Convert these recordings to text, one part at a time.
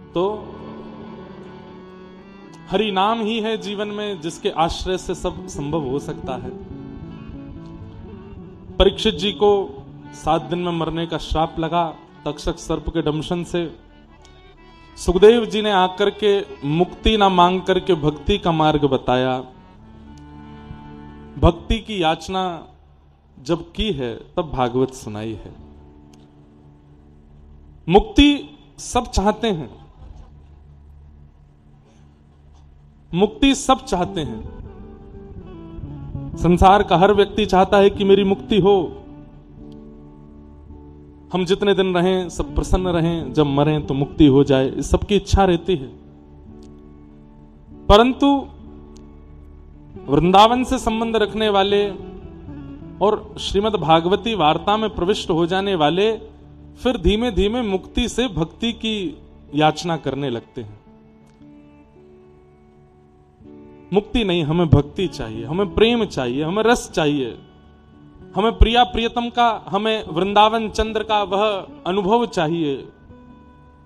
तो हरि नाम ही है जीवन में जिसके आश्रय से सब संभव हो सकता है। परीक्षित जी को 7 दिन में मरने का श्राप लगा तक्षक सर्प के दंशन से। सुखदेव जी ने आकर के मुक्ति ना मांग करके भक्ति का मार्ग बताया। भक्ति की याचना जब की है तब भागवत सुनाई है। मुक्ति सब चाहते हैं, मुक्ति सब चाहते हैं। संसार का हर व्यक्ति चाहता है कि मेरी मुक्ति हो, हम जितने दिन रहें सब प्रसन्न रहें, जब मरें तो मुक्ति हो जाए, इस सबकी इच्छा रहती है। परंतु वृंदावन से संबंध रखने वाले और श्रीमद् भागवती वार्ता में प्रविष्ट हो जाने वाले फिर धीमे धीमे मुक्ति से भक्ति की याचना करने लगते हैं। मुक्ति नहीं, हमें भक्ति चाहिए, हमें प्रेम चाहिए, हमें रस चाहिए, हमें प्रिया प्रियतम का, हमें वृंदावन चंद्र का वह अनुभव चाहिए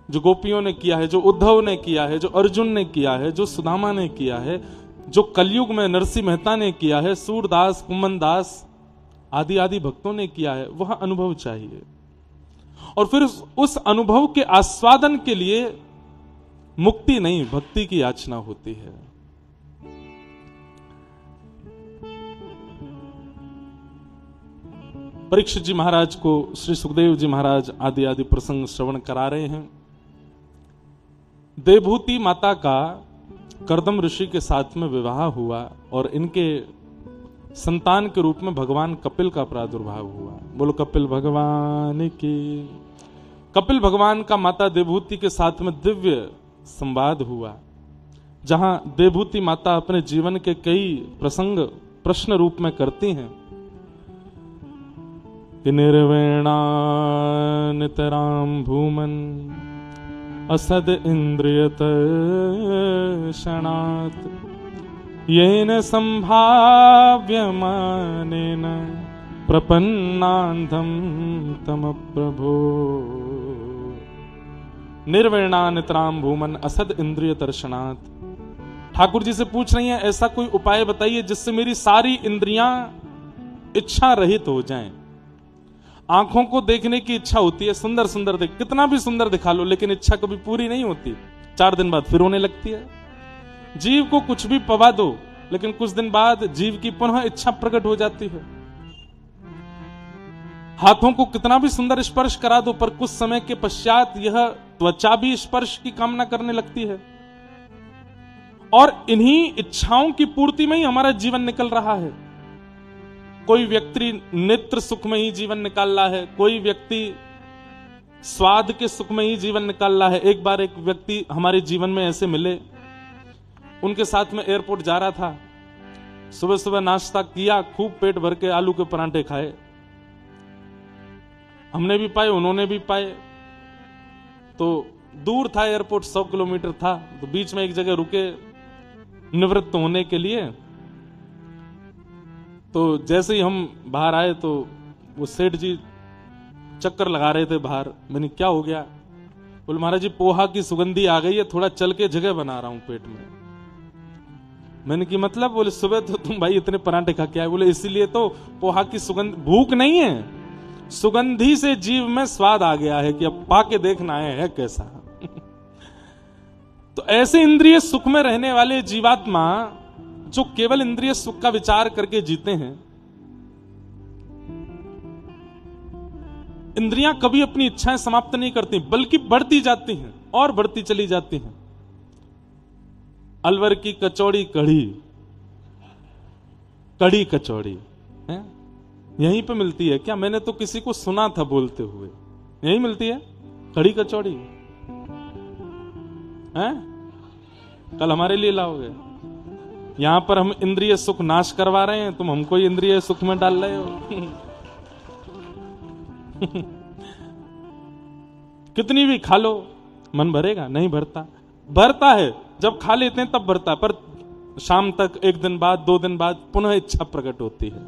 जो गोपियों ने किया है, जो उद्धव ने किया है, जो अर्जुन ने किया है, जो सुदामा ने किया है, जो कलयुग में नरसिंह मेहता ने किया है, सूरदास, कुमन दास आदि आदि भक्तों ने किया है, वह अनुभव चाहिए। और फिर उस अनुभव के आस्वादन के लिए मुक्ति नहीं, भक्ति की याचना होती है। परीक्षित जी महाराज को श्री सुखदेव जी महाराज आदि आदि प्रसंग श्रवण करा रहे हैं। देवभूति माता का कर्दम ऋषि के साथ में विवाह हुआ और इनके संतान के रूप में भगवान कपिल का प्रादुर्भाव हुआ। बोलो कपिल भगवान की। कपिल भगवान का माता देवभूति के साथ में दिव्य संवाद हुआ, जहां देवभूति माता अपने जीवन के कई प्रसंग प्रश्न रूप में करती हैं कि निर्वेणा नितराम भूमन असद इंद्रियत क्षणात् येन संभाव्यमानेन प्रपन्नान्धं तम प्रभो। निर्वेणा नितराम भूमन असद इंद्रिय दर्शनात्। ठाकुर जी से पूछ रही हैं ऐसा कोई उपाय बताइए जिससे मेरी सारी इंद्रियां इच्छा रहित हो जाएं। आंखों को देखने की इच्छा होती है, सुंदर सुंदर देख, कितना भी सुंदर दिखा लो, लेकिन इच्छा कभी पूरी नहीं होती, 4 दिन बाद फिर होने लगती है। जीव को कुछ भी पवा दो, लेकिन कुछ दिन बाद जीव की पुनः इच्छा प्रकट हो जाती है। हाथों को कितना भी सुंदर स्पर्श करा दो, पर कुछ समय के पश्चात यह त्वचा भी स्पर्श की कामना करने लगती है। और इन्हीं इच्छाओं की पूर्ति में ही हमारा जीवन निकल रहा है। कोई व्यक्ति नेत्र सुख में ही जीवन निकाल रहा है, कोई व्यक्ति स्वाद के सुख में ही जीवन निकाल रहा है। एक बार एक व्यक्ति हमारे जीवन में ऐसे मिले, उनके साथ में एयरपोर्ट जा रहा था, सुबह सुबह नाश्ता किया, खूब पेट भर के आलू के परांठे खाए, हमने भी पाए, उन्होंने भी पाए। तो दूर था एयरपोर्ट, 100 किलोमीटर था, तो बीच में एक जगह रुके निवृत्त होने के लिए। तो जैसे ही हम बाहर आए तो वो सेठ जी चक्कर लगा रहे थे बाहर। मैंने क्या हो गया? बोले महाराज जी पोहा की सुगंधी आ गई है, थोड़ा चल के जगह बना रहा हूं पेट में। मैंने की मतलब? बोले सुबह तो तुम भाई इतने परांठे खा के आए। बोले इसीलिए तो पोहा की सुगंध, भूख नहीं है, सुगंधी से जीव में स्वाद आ गया है कि अब पाके देखना है कैसा। तो ऐसे इंद्रिय सुख में रहने वाले जीवात्मा जो केवल इंद्रिय सुख का विचार करके जीते हैं, इंद्रियां कभी अपनी इच्छाएं समाप्त नहीं करती, बल्कि बढ़ती जाती हैं और बढ़ती चली जाती हैं। अलवर की कचौड़ी कढ़ी, कढ़ी कचौड़ी है यहीं पे मिलती है क्या? मैंने तो किसी को सुना था बोलते हुए, यहीं मिलती है कढ़ी कचौड़ी है? कल हमारे लिए लाओगे? यहां पर हम इंद्रिय सुख नाश करवा रहे हैं, तुम हमको इंद्रिय सुख में डाल रहे हो। कितनी भी खा लो मन भरेगा? नहीं भरता। भरता है जब खा लेते हैं तब भरता है, पर शाम तक, 1 दिन बाद, 2 दिन बाद पुनः इच्छा प्रकट होती है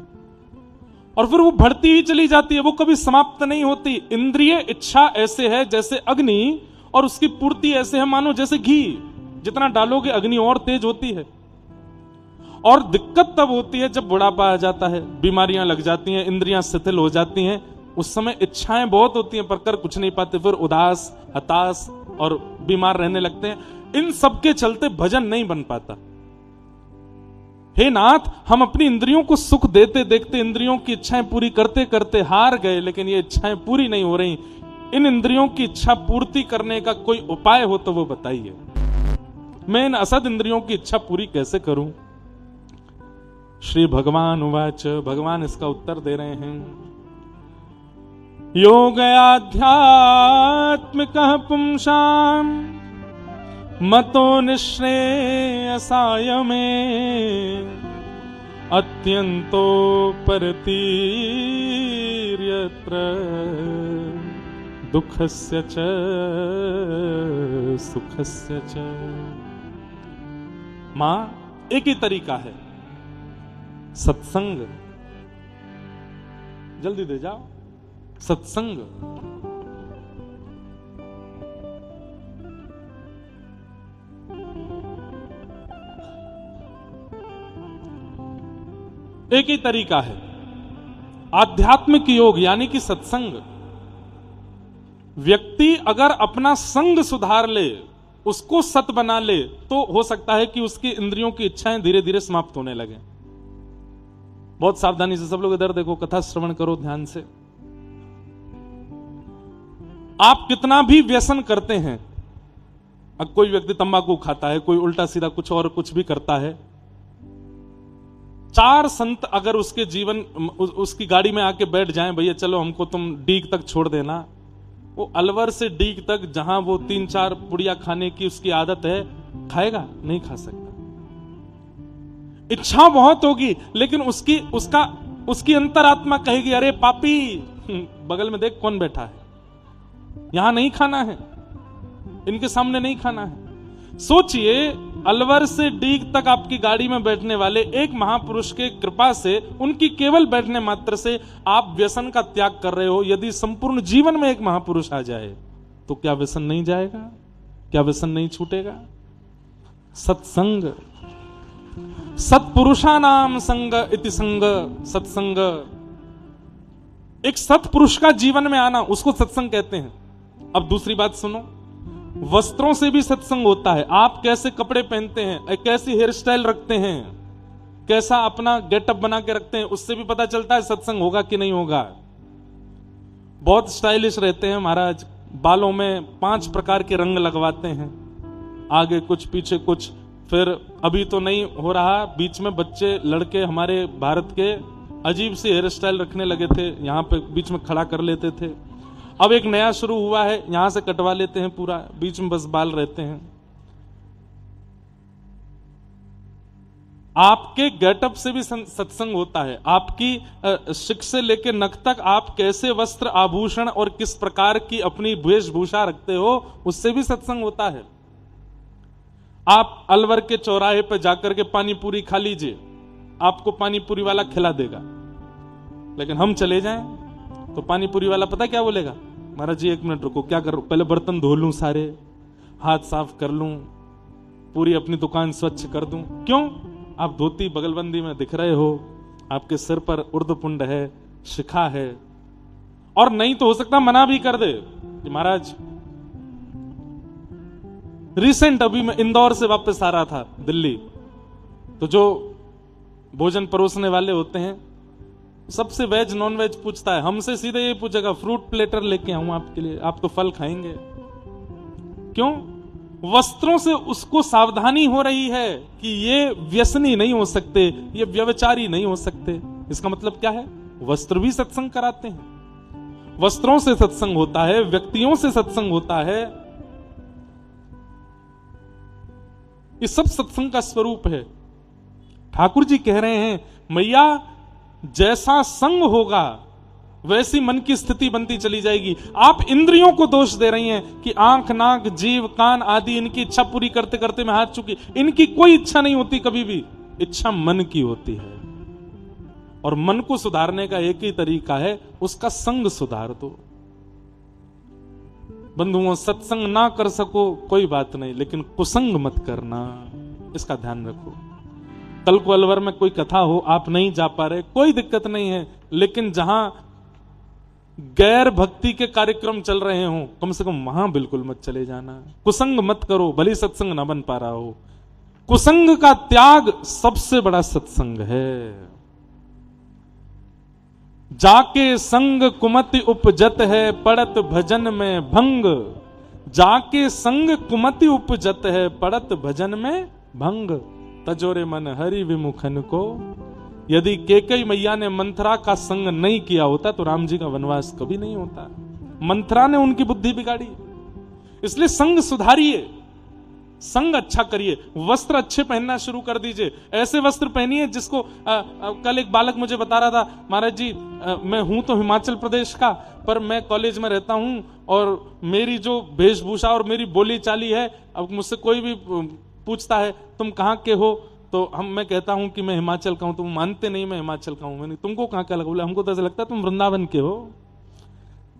और फिर वो बढ़ती ही चली जाती है, वो कभी समाप्त नहीं होती। इंद्रिय इच्छा ऐसे है जैसे अग्नि और उसकी पूर्ति ऐसे है मानो जैसे घी, जितना डालोगे अग्नि और तेज होती है। और दिक्कत तब होती है जब बुढ़ापा आ जाता है, बीमारियां लग जाती हैं, इंद्रियां शिथिल हो जाती हैं। उस समय इच्छाएं बहुत होती हैं पर कर कुछ नहीं पाते, फिर उदास, हताश और बीमार रहने लगते हैं। इन सब के चलते भजन नहीं बन पाता। हे नाथ, हम अपनी इंद्रियों को सुख देते देखते, इंद्रियों की इच्छाएं पूरी करते करते हार गए, लेकिन ये इच्छाएं पूरी नहीं हो रही। इन इंद्रियों की इच्छा पूर्ति करने का कोई उपाय हो तो वो बताइए। मैं इन असद इंद्रियों की इच्छा पूरी कैसे करूं? श्री भगवान उवाच, भगवान इसका उत्तर दे रहे हैं। योगयाध्यात्मिकः पुंसां मतो निःश्रेयसाय मे अत्यंतो परतीर्यत्र दुःखस्य च सुखस्य च। मां, एक ही तरीका है, सत्संग। जल्दी दे जाओ, सत्संग। एक ही तरीका है, आध्यात्मिक योग यानी कि सत्संग। व्यक्ति अगर अपना संग सुधार ले, उसको सत बना ले, तो हो सकता है कि उसकी इंद्रियों की इच्छाएं धीरे धीरे समाप्त होने लगे। बहुत सावधानी से सब लोग इधर देखो, कथा श्रवण करो ध्यान से। आप कितना भी व्यसन करते हैं, अब कोई व्यक्ति तंबाकू खाता है, कोई उल्टा सीधा कुछ और कुछ भी करता है, 4 संत अगर उसके जीवन उसकी गाड़ी में आके बैठ जाएं, भैया चलो हमको तुम डीग तक छोड़ देना, वो अलवर से डीग तक जहां वो 3-4 पुड़िया खाने की उसकी आदत है, खाएगा? नहीं खा सकता। इच्छा बहुत होगी, लेकिन उसकी अंतरात्मा कहेगी, अरे पापी, बगल में देख कौन बैठा है, यहां नहीं खाना है, इनके सामने नहीं खाना है। सोचिए, अलवर से डीग तक आपकी गाड़ी में बैठने वाले एक महापुरुष के कृपा से, उनकी केवल बैठने मात्र से आप व्यसन का त्याग कर रहे हो। यदि संपूर्ण जीवन में एक महापुरुष आ जाए तो क्या व्यसन नहीं जाएगा? क्या व्यसन नहीं छूटेगा? सत्संग, सत्पुरुषानाम संग इति संग, सत्संग। एक सत्पुरुष का जीवन में आना, उसको सत्संग कहते हैं। अब दूसरी बात सुनो, वस्त्रों से भी सत्संग होता है। आप कैसे कपड़े पहनते हैं, कैसी हेयर स्टाइल रखते हैं, कैसा अपना गेटअप बना के रखते हैं, उससे भी पता चलता है सत्संग होगा कि नहीं होगा। बहुत स्टाइलिश रहते हैं महाराज, बालों में 5 प्रकार के रंग लगवाते हैं, आगे कुछ पीछे कुछ। फिर अभी तो नहीं हो रहा, बीच में बच्चे लड़के हमारे भारत के अजीब सी हेयर स्टाइल रखने लगे थे, यहां पे बीच में खड़ा कर लेते थे। अब एक नया शुरू हुआ है, यहां से कटवा लेते हैं पूरा, बीच में बस बाल रहते हैं। आपके गेटअप से भी सत्संग होता है। आपकी शिख से लेकर नख तक आप कैसे वस्त्र आभूषण और किस प्रकार की अपनी वेशभूषा रखते हो, उससे भी सत्संग होता है। आप अलवर के चौराहे पर जाकर के पानी पूरी खा लीजिए, आपको पानी पूरी वाला खिला देगा, लेकिन हम चले जाएं तो पानी पूरी वाला पता क्या बोलेगा? महाराज जी 1 मिनट रुको, क्या कर, पहले बर्तन धो लूं, सारे हाथ साफ कर लूं, पूरी अपनी दुकान स्वच्छ कर दूं। क्यों? आप धोती बगलबंदी में दिख रहे हो, आपके सिर पर उर्ध्वपुंड है, शिखा है। और नहीं तो हो सकता मना भी कर दे कि महाराज, रिसेंट अभी मैं इंदौर से वापस आ रहा था दिल्ली, तो जो भोजन परोसने वाले होते हैं सबसे वेज नॉन वेज पूछता है, हमसे सीधे ये पूछेगा फ्रूट प्लेटर लेके आऊं आपके लिए, आप तो फल खाएंगे। क्यों? वस्त्रों से उसको सावधानी हो रही है कि ये व्यसनी नहीं हो सकते, ये व्यभिचारी नहीं हो सकते। इसका मतलब क्या है? वस्त्र भी सत्संग कराते हैं। वस्त्रों से सत्संग होता है, व्यक्तियों से सत्संग होता है। ये सब सत्संग का स्वरूप है। ठाकुर जी कह रहे हैं, मैया जैसा संग होगा वैसी मन की स्थिति बनती चली जाएगी। आप इंद्रियों को दोष दे रही हैं कि आंख, नाक, जीव, कान आदि इनकी इच्छा पूरी करते करते मैं हाथ चुकी। इनकी कोई इच्छा नहीं होती कभी भी, इच्छा मन की होती है। और मन को सुधारने का एक ही तरीका है, उसका संग सुधार दो। बंधुओं, सत्संग ना कर सको कोई बात नहीं, लेकिन कुसंग मत करना, इसका ध्यान रखो। कल को अलवर में कोई कथा हो, आप नहीं जा पा रहे, कोई दिक्कत नहीं है, लेकिन जहां गैर भक्ति के कार्यक्रम चल रहे हो, कम से कम वहां बिल्कुल मत चले जाना। कुसंग मत करो, भले सत्संग ना बन पा रहा हो। कुसंग का त्याग सबसे बड़ा सत्संग है। जाके संग कुमति उपजत है, पड़त भजन में भंग। जाके संग कुमति उपजत है, पड़त भजन में भंग। तजोरे मन हरि विमुखन को। यदि केकई मैया ने मंथरा का संग नहीं किया होता तो राम जी का वनवास कभी नहीं होता। मंथरा ने उनकी बुद्धि बिगाड़ी, इसलिए संग सुधारिए, संग अच्छा करिए, वस्त्र अच्छे पहनना शुरू कर दीजिए। ऐसे वस्त्र पहनिए जिसको कल एक बालक मुझे बता रहा था, महाराज जी मैं हूं तो हिमाचल प्रदेश का, पर मैं कॉलेज में रहता हूं और मेरी जो वेशभूषा और मेरी बोली चाली है, अब मुझसे कोई भी पूछता है तुम कहाँ के हो, तो मैं कहता हूं कि मैं हिमाचल का हूं, तुम मानते नहीं मैं हिमाचल का हूं। मैंने तुमको कहाँ का लगा? बोले हमको तो ऐसा लगता है तुम वृंदावन के हो।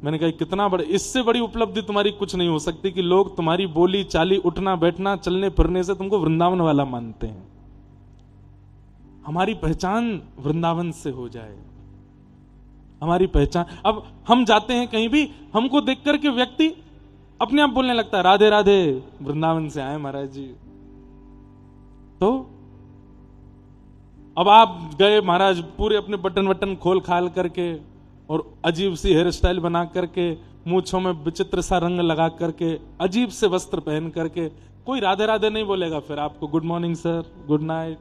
मैंने कहा कितना बड़ा, इससे बड़ी उपलब्धि तुम्हारी कुछ नहीं हो सकती कि लोग तुम्हारी बोली चाली, उठना बैठना, चलने फिरने से तुमको वृंदावन वाला मानते हैं। हमारी पहचान वृंदावन से हो जाए, हमारी पहचान। अब हम जाते हैं कहीं भी, हमको देख करके व्यक्ति अपने आप बोलने लगता है राधे राधे, वृंदावन से आए महाराज जी। तो अब आप गए महाराज, पूरे अपने बटन वटन खोल खाल करके और अजीब सी हेयर स्टाइल बना करके, मूंछों में विचित्र सा रंग लगा करके, अजीब से वस्त्र पहन करके, कोई राधे राधे नहीं बोलेगा। फिर आपको good morning sir, good night,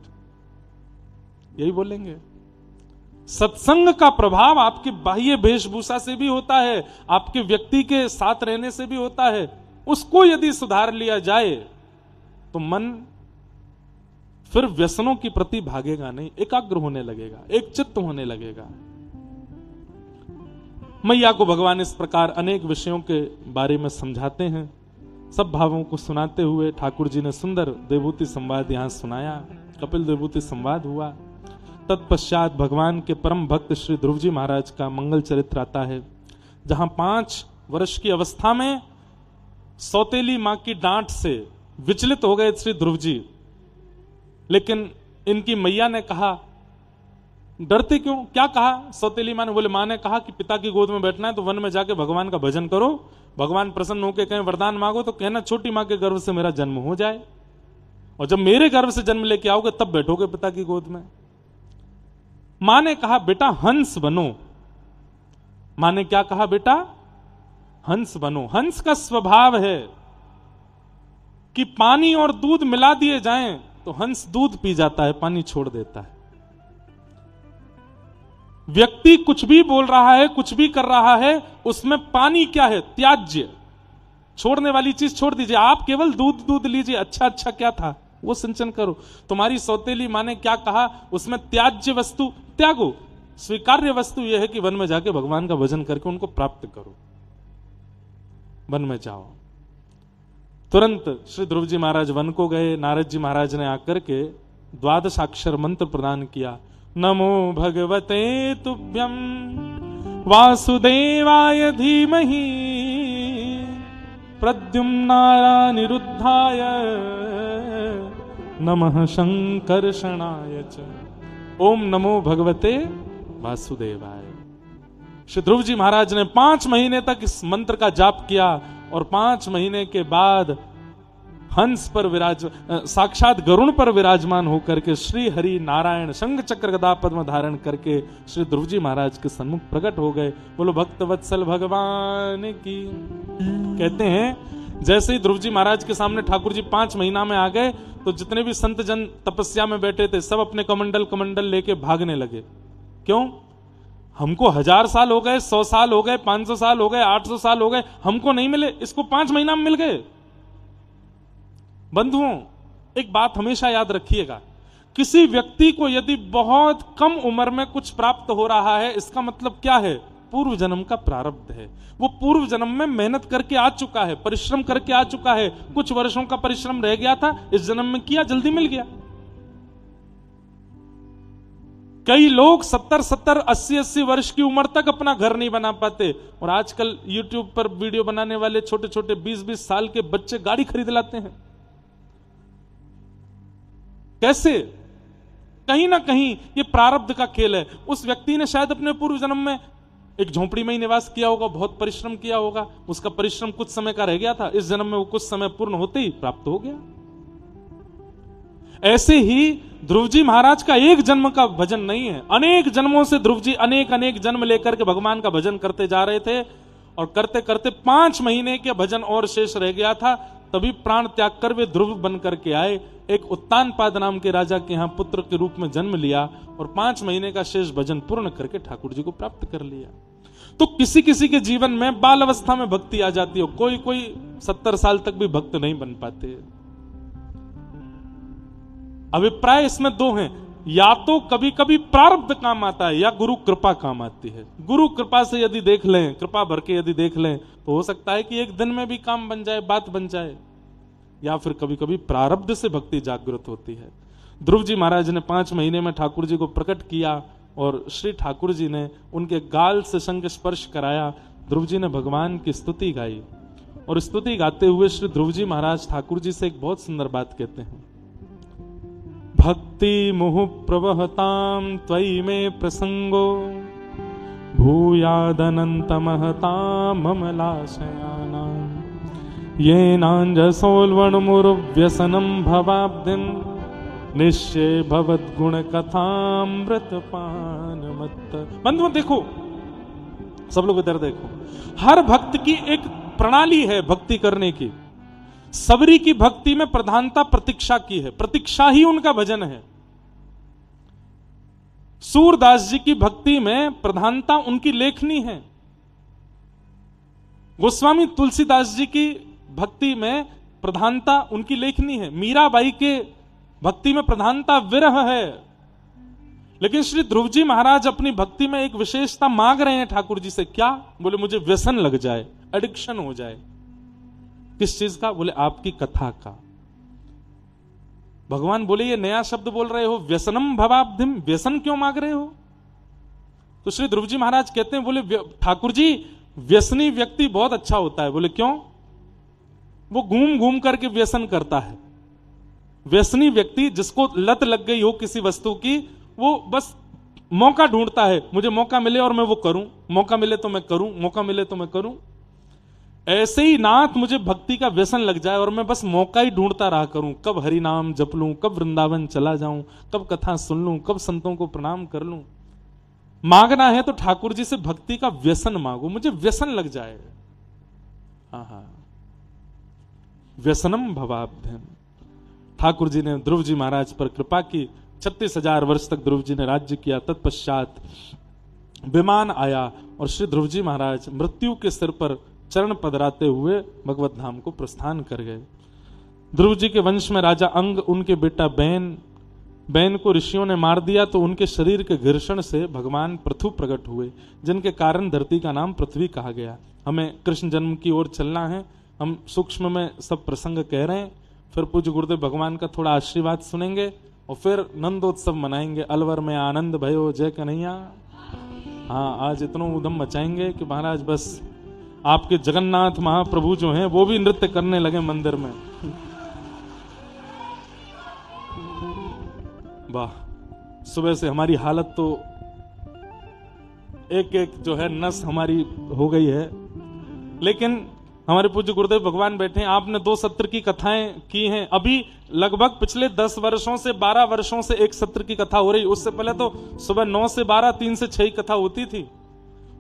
यही बोलेंगे। सत्संग का प्रभाव आपकी बाह्य वेशभूषा से भी होता है, आपके व्यक्ति के साथ रहने से भी होता है। उसको यदि सुधार लिया जाए तो मन फिर व्यसनों के प्रति भागेगा नहीं, एकाग्र होने लगेगा, एक चित्त होने लगेगा। मैया को भगवान इस प्रकार अनेक विषयों के बारे में समझाते हैं। सब भावों को सुनाते हुए ठाकुर जी ने सुंदर देवभूति संवाद यहां सुनाया, कपिल देवभूति संवाद हुआ। तत्पश्चात भगवान के परम भक्त श्री ध्रुव जी महाराज का मंगल चरित्र आता है, जहां 5 वर्ष की अवस्था में सौतेली मां की डांट से विचलित हो गए श्री ध्रुव जी। लेकिन इनकी मैया ने कहा, डरते क्यों? क्या कहा सौतेली मां ने? बोले मां ने कहा कि पिता की गोद में बैठना है तो वन में जाके भगवान का भजन करो, भगवान प्रसन्न होकर कहें वरदान मांगो तो कहना छोटी मां के गर्भ से मेरा जन्म हो जाए, और जब मेरे गर्भ से जन्म लेके आओगे तब बैठोगे पिता की गोद में। मां ने कहा बेटा हंस बनो। मां ने क्या कहा? बेटा हंस बनो। हंस का स्वभाव है कि पानी और दूध मिला दिए जाएं तो हंस दूध पी जाता है, पानी छोड़ देता है। व्यक्ति कुछ भी बोल रहा है, कुछ भी कर रहा है, उसमें पानी क्या है? त्याज्य, छोड़ने वाली चीज छोड़ दीजिए। आप केवल दूध दूध लीजिए, अच्छा अच्छा क्या था वो सिंचन करो। तुम्हारी सौतेली मां ने क्या कहा? उसमें त्याज्य वस्तु त्यागो, स्वीकार्य वस्तु यह है कि वन में जाके भगवान का भजन करके उनको प्राप्त करो। वन में जाओ। तुरंत श्री ध्रुव जी महाराज वन को गए। नारद जी महाराज ने आकर के 12 मंत्र प्रदान किया। नमो भगवते तुभ्यं वासुदेवाय धीमहि प्रद्युम्नानिरुद्धाय नमः शंकर्षणाय च। ओम नमो भगवते वासुदेवाय। श्री ध्रुव जी महाराज ने 5 महीने तक इस मंत्र का जाप किया और 5 महीने के बाद हंस पर साक्षात गरुण पर विराजमान होकर के श्री हरि नारायण शंख चक्र गदा पद्म धारण करके श्री ध्रुव जी महाराज के सन्मुख प्रकट हो गए। बोलो भक्त वत्सल भगवान की। कहते हैं जैसे ही ध्रुव जी महाराज के सामने ठाकुर जी 5 महीना में आ गए तो जितने भी संत जन तपस्या में बैठे थे सब अपने कमंडल लेके भागने लगे। क्यों? हमको 1000 साल हो गए, 100 साल हो गए, 500 साल हो गए, 800 साल हो गए, हमको नहीं मिले, इसको 5 महीना में मिल गए। बंधुओं, एक बात हमेशा याद रखिएगा, किसी व्यक्ति को यदि बहुत कम उम्र में कुछ प्राप्त हो रहा है, इसका मतलब क्या है? पूर्व जन्म का प्रारब्ध है। वो पूर्व जन्म में मेहनत करके आ चुका है, परिश्रम करके आ चुका है। कुछ वर्षों का परिश्रम रह गया था, इस जन्म में किया, जल्दी मिल गया। कई लोग 70-70, 80-80 वर्ष की उम्र तक अपना घर नहीं बना पाते, और आजकल YouTube पर वीडियो बनाने वाले छोटे छोटे 20-20 साल के बच्चे गाड़ी खरीद लाते हैं। कैसे? कहीं ना कहीं ये प्रारब्ध का खेल है। उस व्यक्ति ने शायद अपने पूर्व जन्म में एक झोंपड़ी में ही निवास किया होगा, बहुत परिश्रम किया होगा, उसका परिश्रम कुछ समय का रह गया था, इस जन्म में वो कुछ समय पूर्ण होते ही प्राप्त हो गया। ऐसे ही ध्रुव जी महाराज का एक जन्म का भजन नहीं है, अनेक जन्मों से ध्रुव जी अनेक अनेक जन्म लेकर के भगवान का भजन करते जा रहे थे, और करते करते 5 महीने के भजन और शेष रह गया था, तभी प्राण त्याग कर वे ध्रुव बन करके आए। एक उत्तानपाद नाम के राजा के यहां पुत्र के रूप में जन्म लिया, और 5 महीने का शेष भजन पूर्ण करके ठाकुर जी को प्राप्त कर लिया। तो किसी किसी के जीवन में बाल अवस्था में भक्ति आ जाती हो, कोई कोई 70 साल तक भी भक्त नहीं बन पाते। अभिप्राय इसमें 2 हैं, या तो कभी कभी प्रारब्ध काम आता है, या गुरु कृपा काम आती है। गुरु कृपा से यदि देख लें, कृपा भर के यदि देख लें, तो हो सकता है कि एक दिन में भी काम बन जाए, बात बन जाए। या फिर कभी कभी प्रारब्ध से भक्ति जागृत होती है। ध्रुव जी महाराज ने 5 महीने में ठाकुर जी को प्रकट किया, और श्री ठाकुर जी ने उनके गाल से शंख स्पर्श कराया। ध्रुव जी ने भगवान की स्तुति गाई, और स्तुति गाते हुए श्री ध्रुव जी महाराज ठाकुर जी से एक बहुत सुंदर बात कहते हैं। भक्ति मुहु प्रवहताम त्वयि में प्रसंगो भूयादनंत महताम ममलाशयानाम ये नांजसोल्वण मुरुव्यसनम भवाब्धिम निश्चय भवद गुण कथामृत पान मत। बंधुओं देखो, सब लोग इधर देखो, हर भक्त की एक प्रणाली है भक्ति करने की। सबरी की भक्ति में प्रधानता प्रतीक्षा की है, प्रतीक्षा ही उनका भजन है। सूरदास जी की भक्ति में प्रधानता उनकी लेखनी है। गोस्वामी तुलसीदास जी की भक्ति में प्रधानता उनकी लेखनी है। मीराबाई के भक्ति में प्रधानता विरह है। लेकिन श्री ध्रुव जी महाराज अपनी भक्ति में एक विशेषता मांग रहे हैं ठाकुर जी से। क्या? बोले मुझे व्यसन लग जाए, एडिक्शन हो जाए। किस चीज का? बोले आपकी कथा का। भगवान बोले ये नया शब्द बोल रहे हो, व्यसनम भवाब्धिम, व्यसन क्यों मांग रहे हो? तो श्री ध्रुव जी महाराज कहते हैं, बोले ठाकुर जी व्यसनी व्यक्ति बहुत अच्छा होता है। बोले क्यों? वो घूम घूम करके व्यसन करता है। व्यसनी व्यक्ति जिसको लत लग गई हो किसी वस्तु की, वो बस मौका ढूंढता है, मुझे मौका मिले और मैं वो करूं, मौका मिले तो मैं करूं, मौका मिले तो मैं करूं। ऐसे ही नाथ मुझे भक्ति का व्यसन लग जाए और मैं बस मौका ही ढूंढता रहा करूं, कब हरि नाम जप लूं, कब वृंदावन चला जाऊं, कब कथा सुन लूं, कब संतों को प्रणाम कर लूं। मांगना है तो ठाकुर जी से भक्ति का व्यसन मांगो, मुझे व्यसन लग जाए। हाँ, व्यसनम भवाब्धिम। ठाकुर जी ने ध्रुव जी महाराज पर कृपा की। 36,000 वर्ष तक ध्रुव जी ने राज्य किया। तत्पश्चात विमान आया और श्री ध्रुव जी महाराज मृत्यु के सिर पर चरण पधराते हुए भगवत धाम को प्रस्थान कर गए। ध्रुव जी के वंश में राजा अंग, उनके बेटा बैन को ऋषियों ने मार दिया, तो उनके शरीर के घर्षण से भगवान पृथु प्रकट हुए, जिनके कारण धरती का नाम पृथ्वी कहा गया। हमें कृष्ण जन्म की ओर चलना है। हम सूक्ष्म में सब प्रसंग कह रहे हैं, फिर पूज्य गुरुदेव भगवान का थोड़ा आशीर्वाद सुनेंगे और फिर नंदोत्सव मनाएंगे। अलवर में आनंद भयो जय कन्हैया। हाँ, आज इतना उधम मचाएंगे कि महाराज बस आपके जगन्नाथ महाप्रभु जो हैं वो भी नृत्य करने लगे मंदिर में। वाह, सुबह से हमारी हालत तो एक एक जो है नस हमारी हो गई है। लेकिन हमारे पूज्य गुरुदेव भगवान बैठे हैं। आपने 2 सत्र की कथाएं की हैं। अभी लगभग पिछले 10 वर्षों से 12 वर्षों से एक सत्र की कथा हो रही। उससे पहले तो सुबह 9 से 12, 3 से 6 कथा होती थी।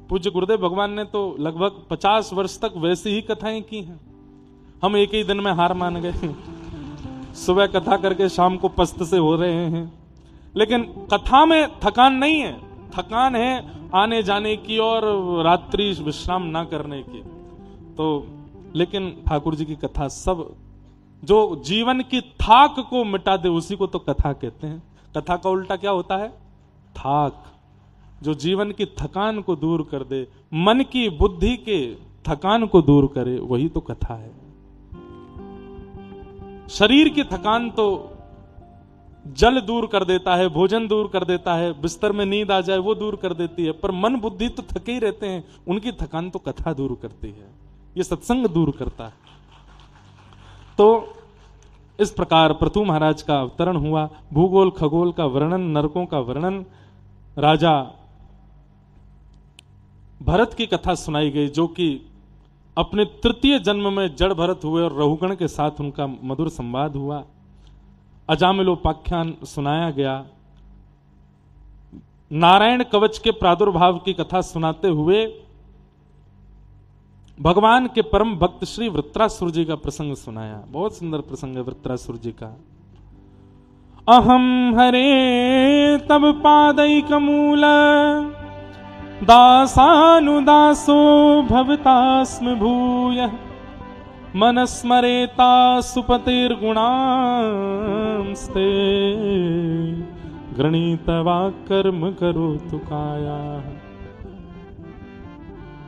पूज्य गुरुदेव भगवान ने तो लगभग 50 वर्ष तक वैसी ही कथाएं की हैं। हम एक ही दिन में हार मान गए। सुबह कथा करके शाम को पस्त से हो रहे हैं। लेकिन कथा में थकान नहीं है, थकान है आने जाने की और रात्रि विश्राम ना करने की। तो लेकिन ठाकुर जी की कथा सब जो जीवन की थाक को मिटा दे उसी को तो कथा कहते हैं। कथा का उल्टा क्या होता है? थाक। जो जीवन की थकान को दूर कर दे, मन की बुद्धि के थकान को दूर करे, वही तो कथा है। शरीर की थकान तो जल दूर कर देता है, भोजन दूर कर देता है, बिस्तर में नींद आ जाए वो दूर कर देती है, पर मन बुद्धि तो थके ही रहते हैं, उनकी थकान तो कथा दूर करती है, ये सत्संग दूर करता है। तो इस प्रकार पृथु महाराज का अवतरण हुआ, भूगोल खगोल का वर्णन, नरकों का वर्णन, राजा भरत की कथा सुनाई गई, जो कि अपने तृतीय जन्म में जड़ भरत हुए और रहुगण के साथ उनका मधुर संवाद हुआ। अजामिलोपाख्यान सुनाया गया। नारायण कवच के प्रादुर्भाव की कथा सुनाते हुए भगवान के परम भक्त श्री वृत्रासुर जी का प्रसंग सुनाया। बहुत सुंदर प्रसंग है वृत्रासुर जी का। अहम हरे तब पादैकमूल दासानुदासो भवतास्म भूयः मनस्मरेता सुपतिर्गुणांस्ते गृणीतवा कर्म करोतु काया।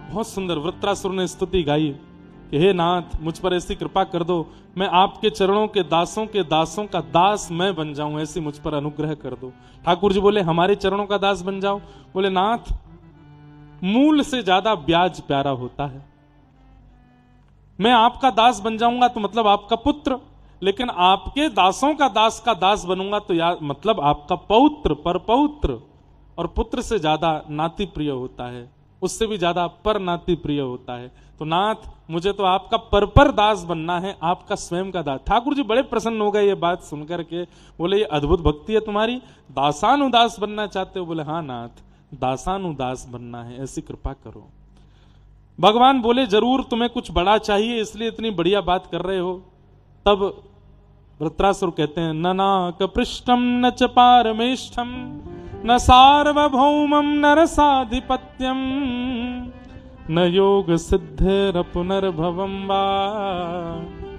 बहुत सुंदर वृत्रासुर ने स्तुति गाई कि हे नाथ, मुझ पर ऐसी कृपा कर दो, मैं आपके चरणों के दासों का दास मैं बन जाऊं, ऐसी मुझ पर अनुग्रह कर दो। ठाकुर जी बोले हमारे चरणों का दास बन जाओ। बोले नाथ, मूल से ज्यादा ब्याज प्यारा होता है। मैं आपका दास बन जाऊंगा तो मतलब आपका पुत्र, लेकिन आपके दासों का दास बनूंगा तो मतलब आपका पौत्र, पर पौत्र, और पुत्र से ज्यादा नाती प्रिय होता है, उससे भी ज्यादा पर नाती प्रिय होता है। तो नाथ, मुझे तो आपका पर दास बनना है, आपका स्वयं का दास। ठाकुर जी बड़े प्रसन्न हो गए ये बात सुनकर के। बोले ये अद्भुत भक्ति है तुम्हारी, दासानुदास बनना चाहते हो? बोले हाँ नाथ, दासानुदास बनना है, ऐसी कृपा करो। भगवान बोले जरूर तुम्हें कुछ बड़ा चाहिए, इसलिए इतनी बढ़िया बात कर रहे हो। तब वृत्रासुर कहते हैं न नाक पृष्ठम न च पारमेष्ठम न सार्वभौमम न रसाधिपत्यम न योग सिद्धेर पुनर्भवम वा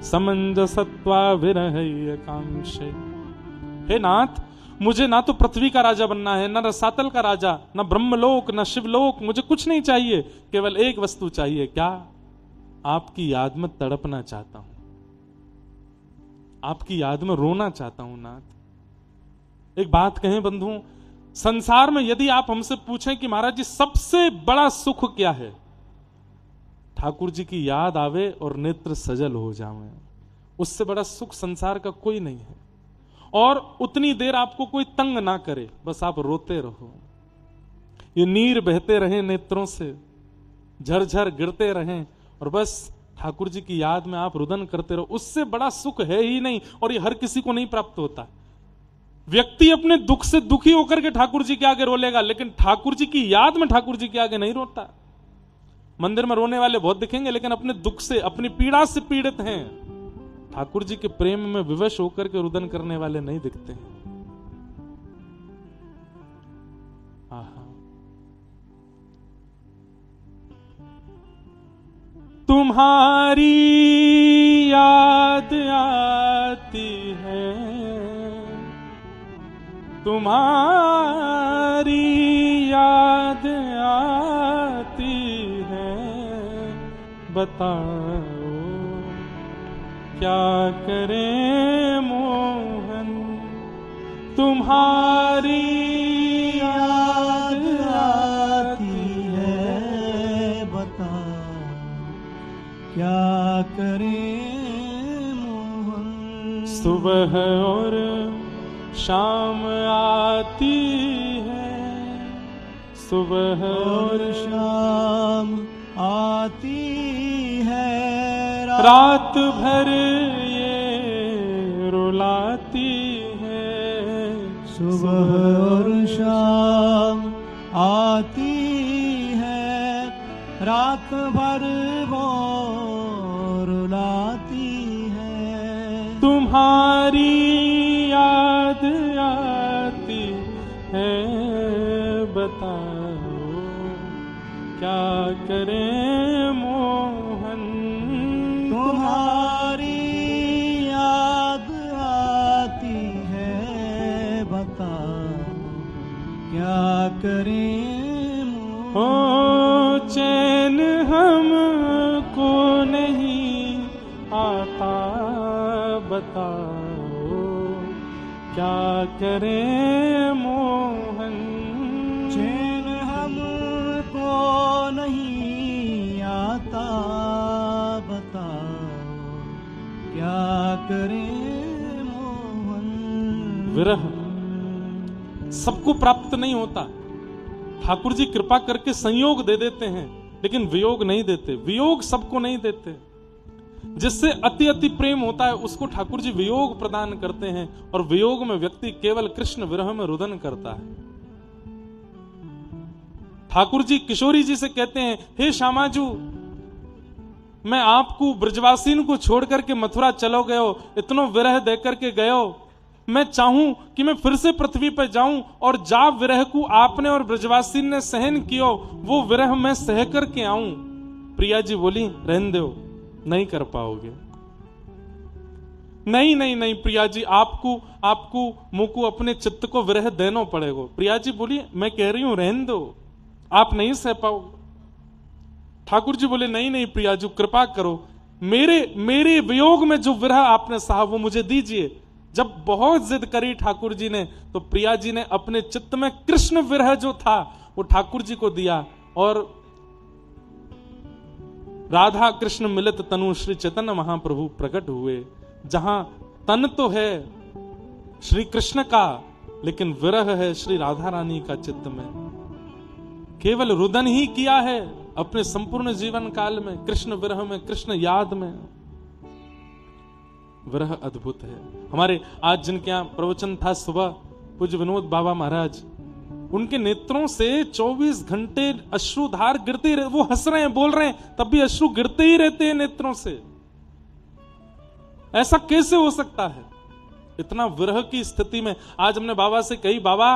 समंजसत्वा विरहय कांक्षे। हे नाथ, मुझे ना तो पृथ्वी का राजा बनना है, न रसातल का राजा, न ब्रह्मलोक, न शिवलोक, मुझे कुछ नहीं चाहिए। केवल एक वस्तु चाहिए। क्या? आपकी याद में तड़पना चाहता हूं, आपकी याद में रोना चाहता हूं नाथ। एक बात कहें बंधु, संसार में यदि आप हमसे पूछें कि महाराज जी सबसे बड़ा सुख क्या है, ठाकुर जी की याद आवे और नेत्र सजल हो जावे, उससे बड़ा सुख संसार का कोई नहीं है। और उतनी देर आपको कोई तंग ना करे, बस आप रोते रहो, ये नीर बहते रहे नेत्रों से, झरझर गिरते रहें, और बस ठाकुर जी की याद में आप रुदन करते रहो, उससे बड़ा सुख है ही नहीं। और ये हर किसी को नहीं प्राप्त होता। व्यक्ति अपने दुख से दुखी होकर के ठाकुर जी के आगे रो लेगा, लेकिन ठाकुर जी की याद में ठाकुर जी के आगे नहीं रोता। मंदिर में रोने वाले बहुत दिखेंगे, लेकिन अपने दुख से, अपनी पीड़ा से पीड़ित हैं। ठाकुर जी के प्रेम में विवश होकर के रुदन करने वाले नहीं दिखते हैं। तुम्हारी याद आती है, तुम्हारी याद आती है, बताओ क्या करें मोहन। तुम्हारी याद आती है, बताओ क्या करें मोहन। सुबह और शाम आती है, सुबह और शाम आती है, रात भर ये रुलाती है। सुबह और शाम आती है, रात भर वो रुलाती है। तुम्हारी याद आती है, बताओ क्या करें मोहन। तुम्हारी याद आती है, बताओ क्या करें मोहन। ओ चैन हमको नहीं आता, बताओ क्या करें मोहन। चैन हमको नहीं आता, बताओ क्या करें मोहन। विरह सबको प्राप्त नहीं होता। ठाकुर जी कृपा करके संयोग दे देते हैं, लेकिन वियोग नहीं देते। वियोग सबको नहीं देते। जिससे अति अति प्रेम होता है उसको ठाकुर जी वियोग प्रदान करते हैं, और वियोग में व्यक्ति केवल कृष्ण विरह में रुदन करता है। ठाकुर जी किशोरी जी से कहते हैं, हे श्यामाजू, मैं आपको ब्रजवासीन को छोड़ करके मथुरा चलो गयो, इतनो विरह दे करके गयो, मैं चाहूं कि मैं फिर से पृथ्वी पर जाऊं और जा विरह को आपने और ब्रजवासीन ने सहन कियो, वो विरह मैं सह करके आऊं। प्रिया जी बोली, रहने दो, नहीं कर पाओगे। नहीं नहीं नहीं प्रिया जी, आपको मुझको अपने चित्त को विरह देना पड़ेगा। प्रिया जी बोली, मैं कह रही हूं रहने दो, आप नहीं सह पाओगे। ठाकुर जी बोले, नहीं नहीं प्रिया जी, कृपा करो, मेरे वियोग में जो विरह आपने सहा वो मुझे दीजिए। जब बहुत जिद करी ठाकुर जी ने, तो प्रिया जी ने अपने चित्त में कृष्ण विरह जो था वो ठाकुर जी को दिया, और राधा कृष्ण मिलित तनु श्री चैतन्य महाप्रभु प्रकट हुए। जहां तन तो है श्री कृष्ण का, लेकिन विरह है श्री राधा रानी का चित्त में। केवल रुदन ही किया है अपने संपूर्ण जीवन काल में, कृष्ण विरह में, कृष्ण याद में। विरह अद्भुत है। हमारे आज जिनके यहां प्रवचन था सुबह, पूज्य विनोद बाबा महाराज, उनके नेत्रों से 24 घंटे अश्रुधार गिरते ही, वो हंस रहे हैं, बोल रहे हैं, तब भी अश्रु गिरते ही रहते हैं नेत्रों से। ऐसा कैसे हो सकता है? इतना विरह की स्थिति में आज हमने बाबा से कही, बाबा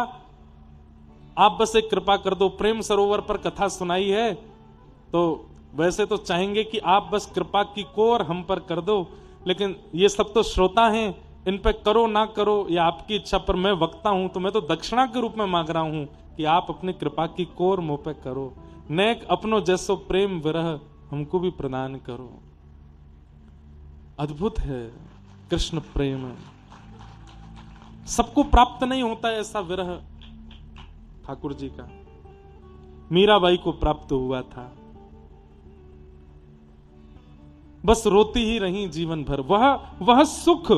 आप बस एक कृपा कर दो, प्रेम सरोवर पर कथा सुनाई है, तो वैसे तो चाहेंगे कि आप बस कृपा की कोर हम पर कर दो, लेकिन ये सब तो श्रोता हैं, इन पे करो ना करो ये आपकी इच्छा, पर मैं वक्ता हूं तो मैं तो दक्षिणा के रूप में मांग रहा हूं कि आप अपनी कृपा की कोर मुंह पे करो, नेक अपनो जैसो प्रेम विरह हमको भी प्रदान करो। अद्भुत है कृष्ण प्रेम, सबको प्राप्त नहीं होता है ऐसा विरह। ठाकुर जी का मीराबाई को प्राप्त हुआ था, बस रोती ही रही जीवन भर। वह सुख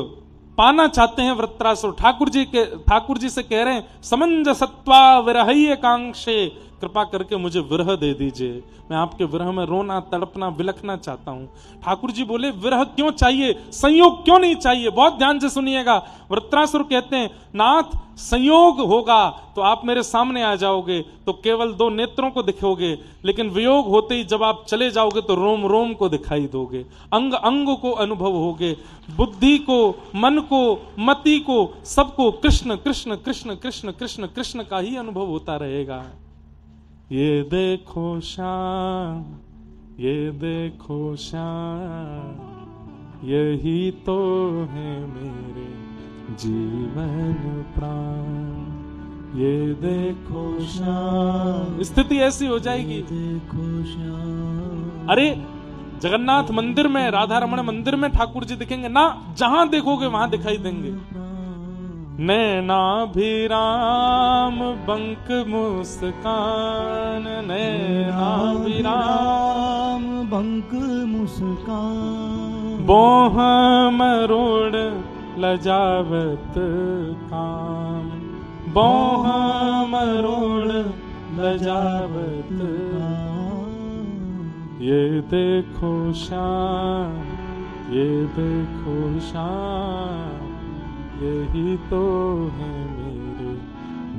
पाना चाहते हैं वृत्रासुर। ठाकुर जी से कह रहे हैं, समंजसत्वा विरहय कांक्षे, कृपा करके मुझे विरह दे दीजिए, मैं आपके विरह में रोना तड़पना बिलखना चाहता हूं। ठाकुर जी बोले, विरह क्यों चाहिए, संयोग क्यों नहीं चाहिए? बहुत ध्यान से सुनिएगा। वृत्रासुर कहते हैं, नाथ संयोग होगा तो आप मेरे सामने आ जाओगे तो केवल 2 नेत्रों को दिखोगे, लेकिन वियोग होते ही जब आप चले जाओगे तो रोम रोम को दिखाई दोगे, अंग अंग को अनुभव होगे, बुद्धि को, मन को, मति को, सबको कृष्ण कृष्ण कृष्ण कृष्ण कृष्ण कृष्ण का ही अनुभव होता रहेगा। ये देखो श्याम, ये देखो श्याम, यही तो है मेरे जीवन प्राण। ये देखो श्याम, स्थिति ऐसी हो जाएगी। देखो श्याम, अरे जगन्नाथ मंदिर में, राधा रमण मंदिर में ठाकुर जी दिखेंगे ना, जहां देखोगे वहां दिखाई देंगे। नैनाभिराम बंक मुस्कान, नैनाभिराम बंक मुस्कान, बोह मरोड़ लजावत काम, बोह मरोड़ लजावत काम। ये देखो श्याम, ये देखो श्याम, यही तो है मेरे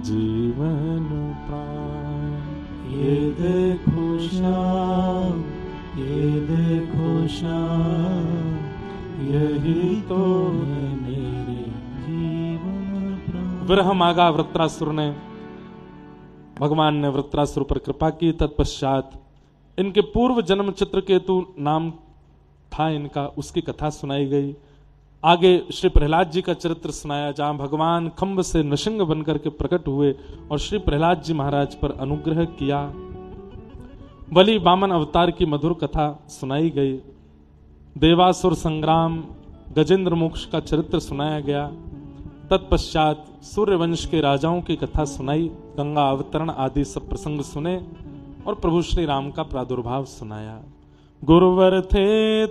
जीवन प्राण। ये देखो श्याम, ये देखो श्याम, यही तो है मेरे जीवन प्राण। विरह मांगा वृत्रासुर ने, भगवान ने वृत्रासुर पर कृपा की। तत्पश्चात इनके पूर्व जन्म चित्रकेतु नाम था इनका, उसकी कथा सुनाई गई। आगे श्री प्रहलाद जी का चरित्र सुनाया, जहां भगवान खंभ से नृसिंह बनकर के प्रकट हुए और श्री प्रहलाद जी महाराज पर अनुग्रह किया। बलि वामन अवतार की मधुर कथा सुनाई गई। देवासुर संग्राम, गजेंद्र मोक्ष का चरित्र सुनाया गया। तत्पश्चात सूर्यवंश के राजाओं की कथा सुनाई, गंगा अवतरण आदि सब प्रसंग सुने और प्रभु श्री राम का प्रादुर्भाव सुनाया। गुरुवर थे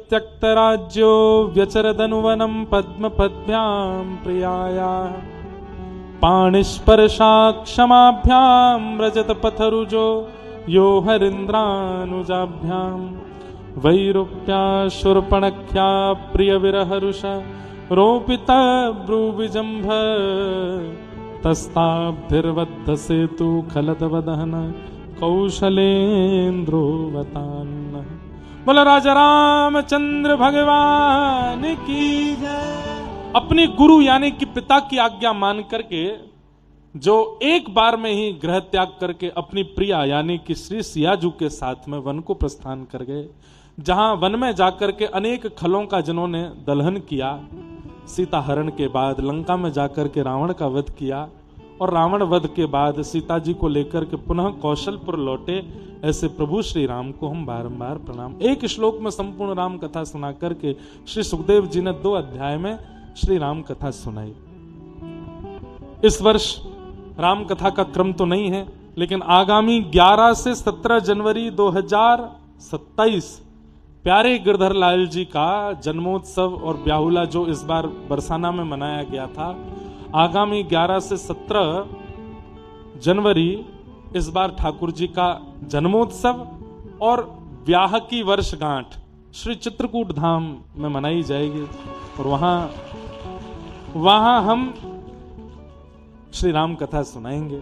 त्यक्त राज्यो व्यचरदनुवनम पद्म पद्भ्याम प्रियाया, पाणिस्पर्शा क्षमाभ्याम रजत पथरुजो यो हरिन्द्रानुजाभ्याम, वैरूप्या शूर्पणख्या प्रिय विरहरुष रोपित ब्रूविजंभ, तस्ताब्धिर्बद्ध सेतु खलद वदहन कौशलेन्द्रो वतान्न। बोला राजा रामचंद्र भगवान की जय। अपनी गुरु यानी कि पिता की आज्ञा मान करके जो एक बार में ही ग्रह त्याग करके अपनी प्रिया यानी कि श्री सियाजू के साथ में वन को प्रस्थान कर गए, जहां वन में जाकर के अनेक खलों का जिन्होंने दलहन किया, सीता हरण के बाद लंका में जाकर के रावण का वध किया और रावण वध के बाद सीता जी को लेकर के पुनः कौशलपुर लौटे, ऐसे प्रभु श्री राम को हम बारंबार प्रणाम। एक श्लोक में संपूर्ण राम कथा सुना करके श्री सुखदेव जी ने 2 अध्याय में श्री राम कथा सुनाई। इस वर्ष राम कथा का क्रम तो नहीं है, लेकिन आगामी 11 से 17 जनवरी 2027 प्यारे गिरधर लाल जी का जन्मोत्सव और ब्याहुला जो इस बार बरसाना में मनाया गया था, आगामी 11 से 17 जनवरी इस बार ठाकुर जी का जन्मोत्सव और ब्याह की वर्षगांठ श्री चित्रकूट धाम में मनाई जाएगी और वहां हम श्री राम कथा सुनाएंगे।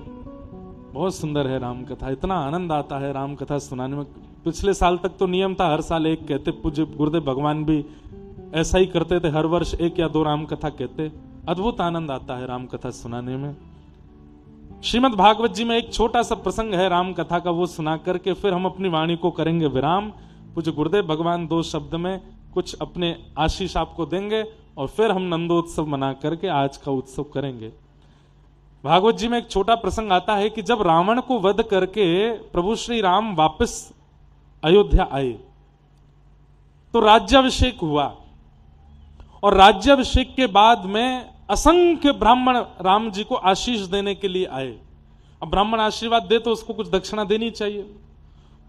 बहुत सुंदर है राम कथा, इतना आनंद आता है राम कथा सुनाने में। पिछले साल तक तो नियम था, हर साल एक कहते, पूज्य गुरुदेव भगवान भी ऐसा ही करते थे, हर वर्ष 1 या 2 राम कथा कहते। अद्भुत आनंद आता है राम कथा सुनाने में। श्रीमद् भागवत जी में एक छोटा सा प्रसंग है राम कथा का, वो सुना करके फिर हम अपनी वाणी को करेंगे विराम। पूज्य गुरुदेव भगवान 2 शब्द में कुछ अपने आशीष आपको देंगे और फिर हम नंदोत्सव मना करके आज का उत्सव करेंगे। भागवत जी में एक छोटा प्रसंग आता है कि जब रावण को वध करके प्रभु श्री राम वापस अयोध्या आए तो राज्याभिषेक हुआ और राज्याभिषेक के बाद में असंख्य ब्राह्मण राम जी को आशीष देने के लिए आए। अब ब्राह्मण आशीर्वाद दे तो उसको कुछ दक्षिणा देनी चाहिए,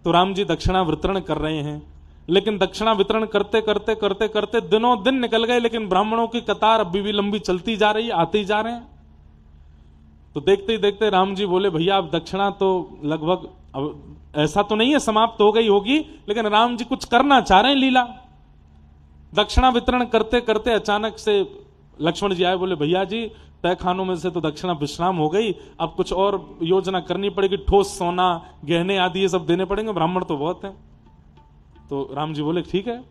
तो राम जी दक्षिणा वितरण कर रहे हैं। लेकिन दक्षिणा वितरण करते करते करते करते दिनों दिन निकल गए, लेकिन ब्राह्मणों की कतार अभी भी लंबी चलती जा रही है, आते ही जा रहे हैं। तो देखते ही देखते राम जी बोले, भैया अब दक्षिणा तो लगभग अब ऐसा तो नहीं है समाप्त हो गई होगी, लेकिन राम जी कुछ करना चाह रहे हैं लीला। दक्षिणा वितरण करते करते अचानक से लक्ष्मण जी आए, बोले भैया जी तय खानों में से तो दक्षिणा विश्राम हो गई, अब कुछ और योजना करनी पड़ेगी, ठोस सोना गहने आदि ये सब देने पड़ेंगे, ब्राह्मण तो बहुत हैं। तो राम जी बोले ठीक है।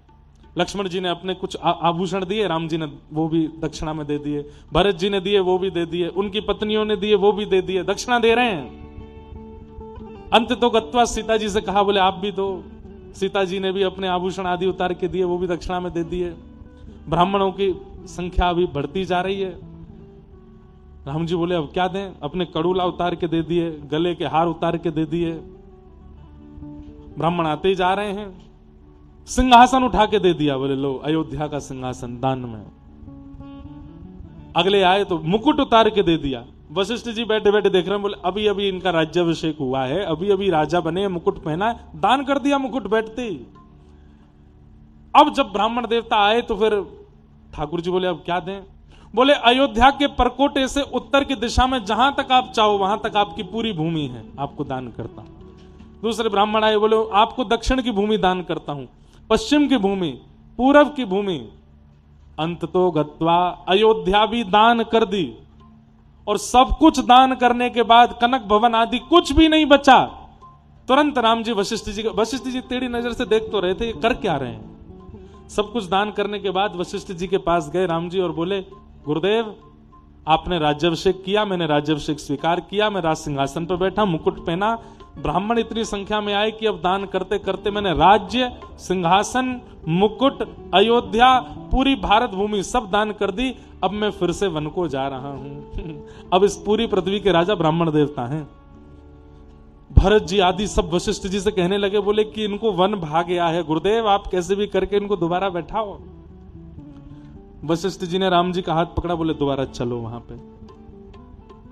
लक्ष्मण जी ने अपने कुछ आभूषण दिए, राम जी ने वो भी दक्षिणा में दे दिए, भरत जी ने दिए वो भी दे दिए, उनकी पत्नियों ने दिए वो भी दे दिए, दक्षिणा दे रहे हैं। अंत तो गत्वा सीता जी से कहा, बोले आप भी दो। सीता जी ने भी अपने आभूषण आदि उतार के दिए, वो भी दक्षिणा में दे दिए। ब्राह्मणों की संख्या अभी बढ़ती जा रही है। राम जी बोले अब क्या दें, अपने कड़ूला उतार के दे दिए, गले के हार उतार के दे दिए। ब्राह्मण आते ही जा रहे हैं। सिंहासन उठा के दे दिया, बोले लो अयोध्या का सिंहासन दान में। अगले आए तो मुकुट उतार के दे दिया। वशिष्ठ जी बैठे बैठे देख रहे हैं, बोले अभी अभी इनका राज्याभिषेक हुआ है, अभी अभी राजा बने, मुकुट पहना है, दान कर दिया मुकुट बैठते ही। अब जब ब्राह्मण देवता आए तो फिर ठाकुर जी बोले अब क्या दें। बोले अयोध्या के परकोटे से उत्तर की दिशा में जहां तक आप चाहो वहां तक आपकी पूरी भूमि है, आपको दान करता हूं। दूसरे ब्राह्मण आए, बोले आपको दक्षिण की भूमि दान करता हूं, पश्चिम की भूमि, पूरब की भूमि। अंत तो गत्वा अयोध्या भी दान कर दी और सब कुछ दान करने के बाद कनक भवन आदि कुछ भी नहीं बचा। तुरंत राम जी वशिष्ठ जी टेढ़ी नजर से देख तो रहे थे, ये कर क्या रहे हैं। सब कुछ दान करने के बाद वशिष्ठ जी के पास गए राम जी और बोले गुरुदेव आपने राज्याभिषेक किया, मैंने राज्याभिषेक स्वीकार किया, मैं राज सिंहासन पर बैठा, मुकुट पहना, ब्राह्मण इतनी संख्या में आए कि अब दान करते करते मैंने राज्य, सिंहासन, मुकुट, अयोध्या, पूरी भारत भूमि सब दान कर दी। अब मैं फिर से वन को जा रहा हूं। अब इस पूरी पृथ्वी के राजा ब्राह्मण देवता हैं। भरत जी आदि सब वशिष्ठ जी से कहने लगे, बोले कि इनको वन भाग गया है, गुरुदेव आप कैसे भी करके इनको दोबारा बैठाओ। वशिष्ठ जी ने राम जी का हाथ पकड़ा, बोले दोबारा चलो वहां पे।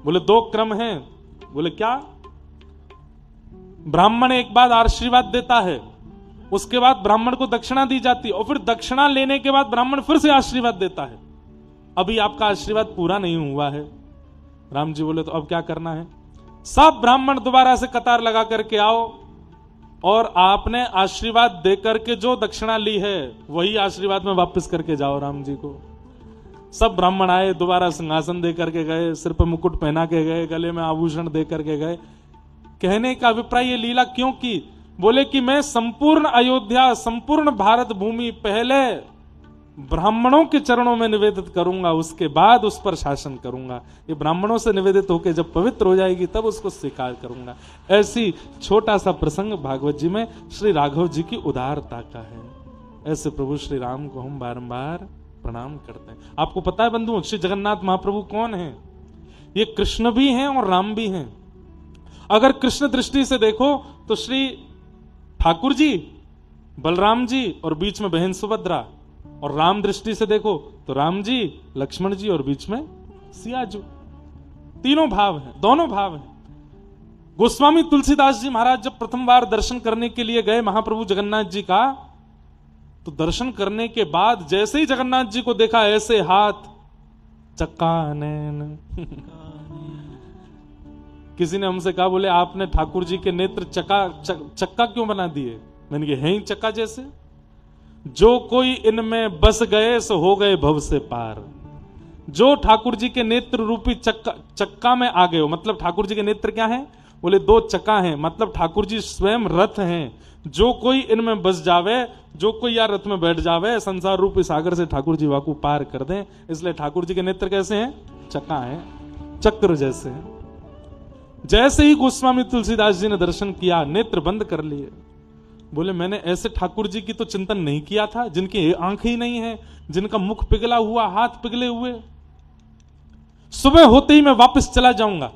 बोले 2 क्रम हैं। बोले क्या? ब्राह्मण एक बार आशीर्वाद देता है, उसके बाद ब्राह्मण को दक्षिणा दी जाती है, और फिर दक्षिणा लेने के बाद ब्राह्मण फिर से आशीर्वाद देता है। अभी आपका आशीर्वाद पूरा नहीं हुआ है। राम जी बोले तो अब क्या करना है? सब ब्राह्मण दोबारा से कतार लगा करके आओ, और आपने आशीर्वाद दे करके जो दक्षिणा ली है वही आशीर्वाद में वापस करके जाओ राम जी को। सब ब्राह्मण आए, दोबारा सिंहासन दे करके गए, सिर पर मुकुट पहना के गए, गले में आभूषण दे करके गए। कहने का अभिप्राय ये लीला क्यों की? बोले कि मैं संपूर्ण अयोध्या, संपूर्ण भारत भूमि पहले ब्राह्मणों के चरणों में निवेदित करूंगा, उसके बाद उस पर शासन करूंगा। ये ब्राह्मणों से निवेदित होकर जब पवित्र हो जाएगी तब उसको स्वीकार करूंगा। ऐसी छोटा सा प्रसंग भागवत जी में श्री राघव जी की उदारता का है। ऐसे प्रभु श्री राम को हम बारंबार प्रणाम करते हैं। आपको पता है बंधुओं, श्री जगन्नाथ महाप्रभु कौन है? ये कृष्ण भी हैं और राम भी हैं। अगर कृष्ण दृष्टि से देखो तो श्री ठाकुर जी, बलराम जी और बीच में बहन सुभद्रा, और राम दृष्टि से देखो तो राम जी, लक्ष्मण जी और बीच में सियाजू। तीनों भाव हैं, दोनों भाव हैं। गोस्वामी तुलसीदास जी महाराज जब प्रथम बार दर्शन करने के लिए गए महाप्रभु जगन्नाथ जी का, तो दर्शन करने के बाद जैसे ही जगन्नाथ जी को देखा, ऐसे हाथ चक्का नैन। किसी ने हमसे कहा, बोले आपने ठाकुर जी के नेत्र चक्का क्यों बना दिए? मैंने कहा है ही चक्का जैसे। जो कोई इनमें बस गए सो हो गए भव से पार। जो ठाकुर जी के नेत्र रूपी चक्का में आ गए हो, मतलब ठाकुर जी के नेत्र क्या है? बोले 2 चक्का हैं, मतलब ठाकुर जी स्वयं रथ हैं। जो कोई इनमें बस जावे, जो कोई यार रथ में बैठ जावे, संसार रूपी सागर से ठाकुर जी वाकू पार कर दें। इसलिए ठाकुर जी के नेत्र कैसे हैं? चक्का है, चक्र जैसे हैं। जैसे ही गोस्वामी तुलसीदास जी ने दर्शन किया, नेत्र बंद कर लिए। बोले मैंने ऐसे ठाकुर जी की तो चिंतन नहीं किया था, जिनकी आंख ही नहीं है, जिनका मुख पिघला हुआ, हाथ पिघले हुए। सुबह होते ही मैं वापस चला जाऊंगा।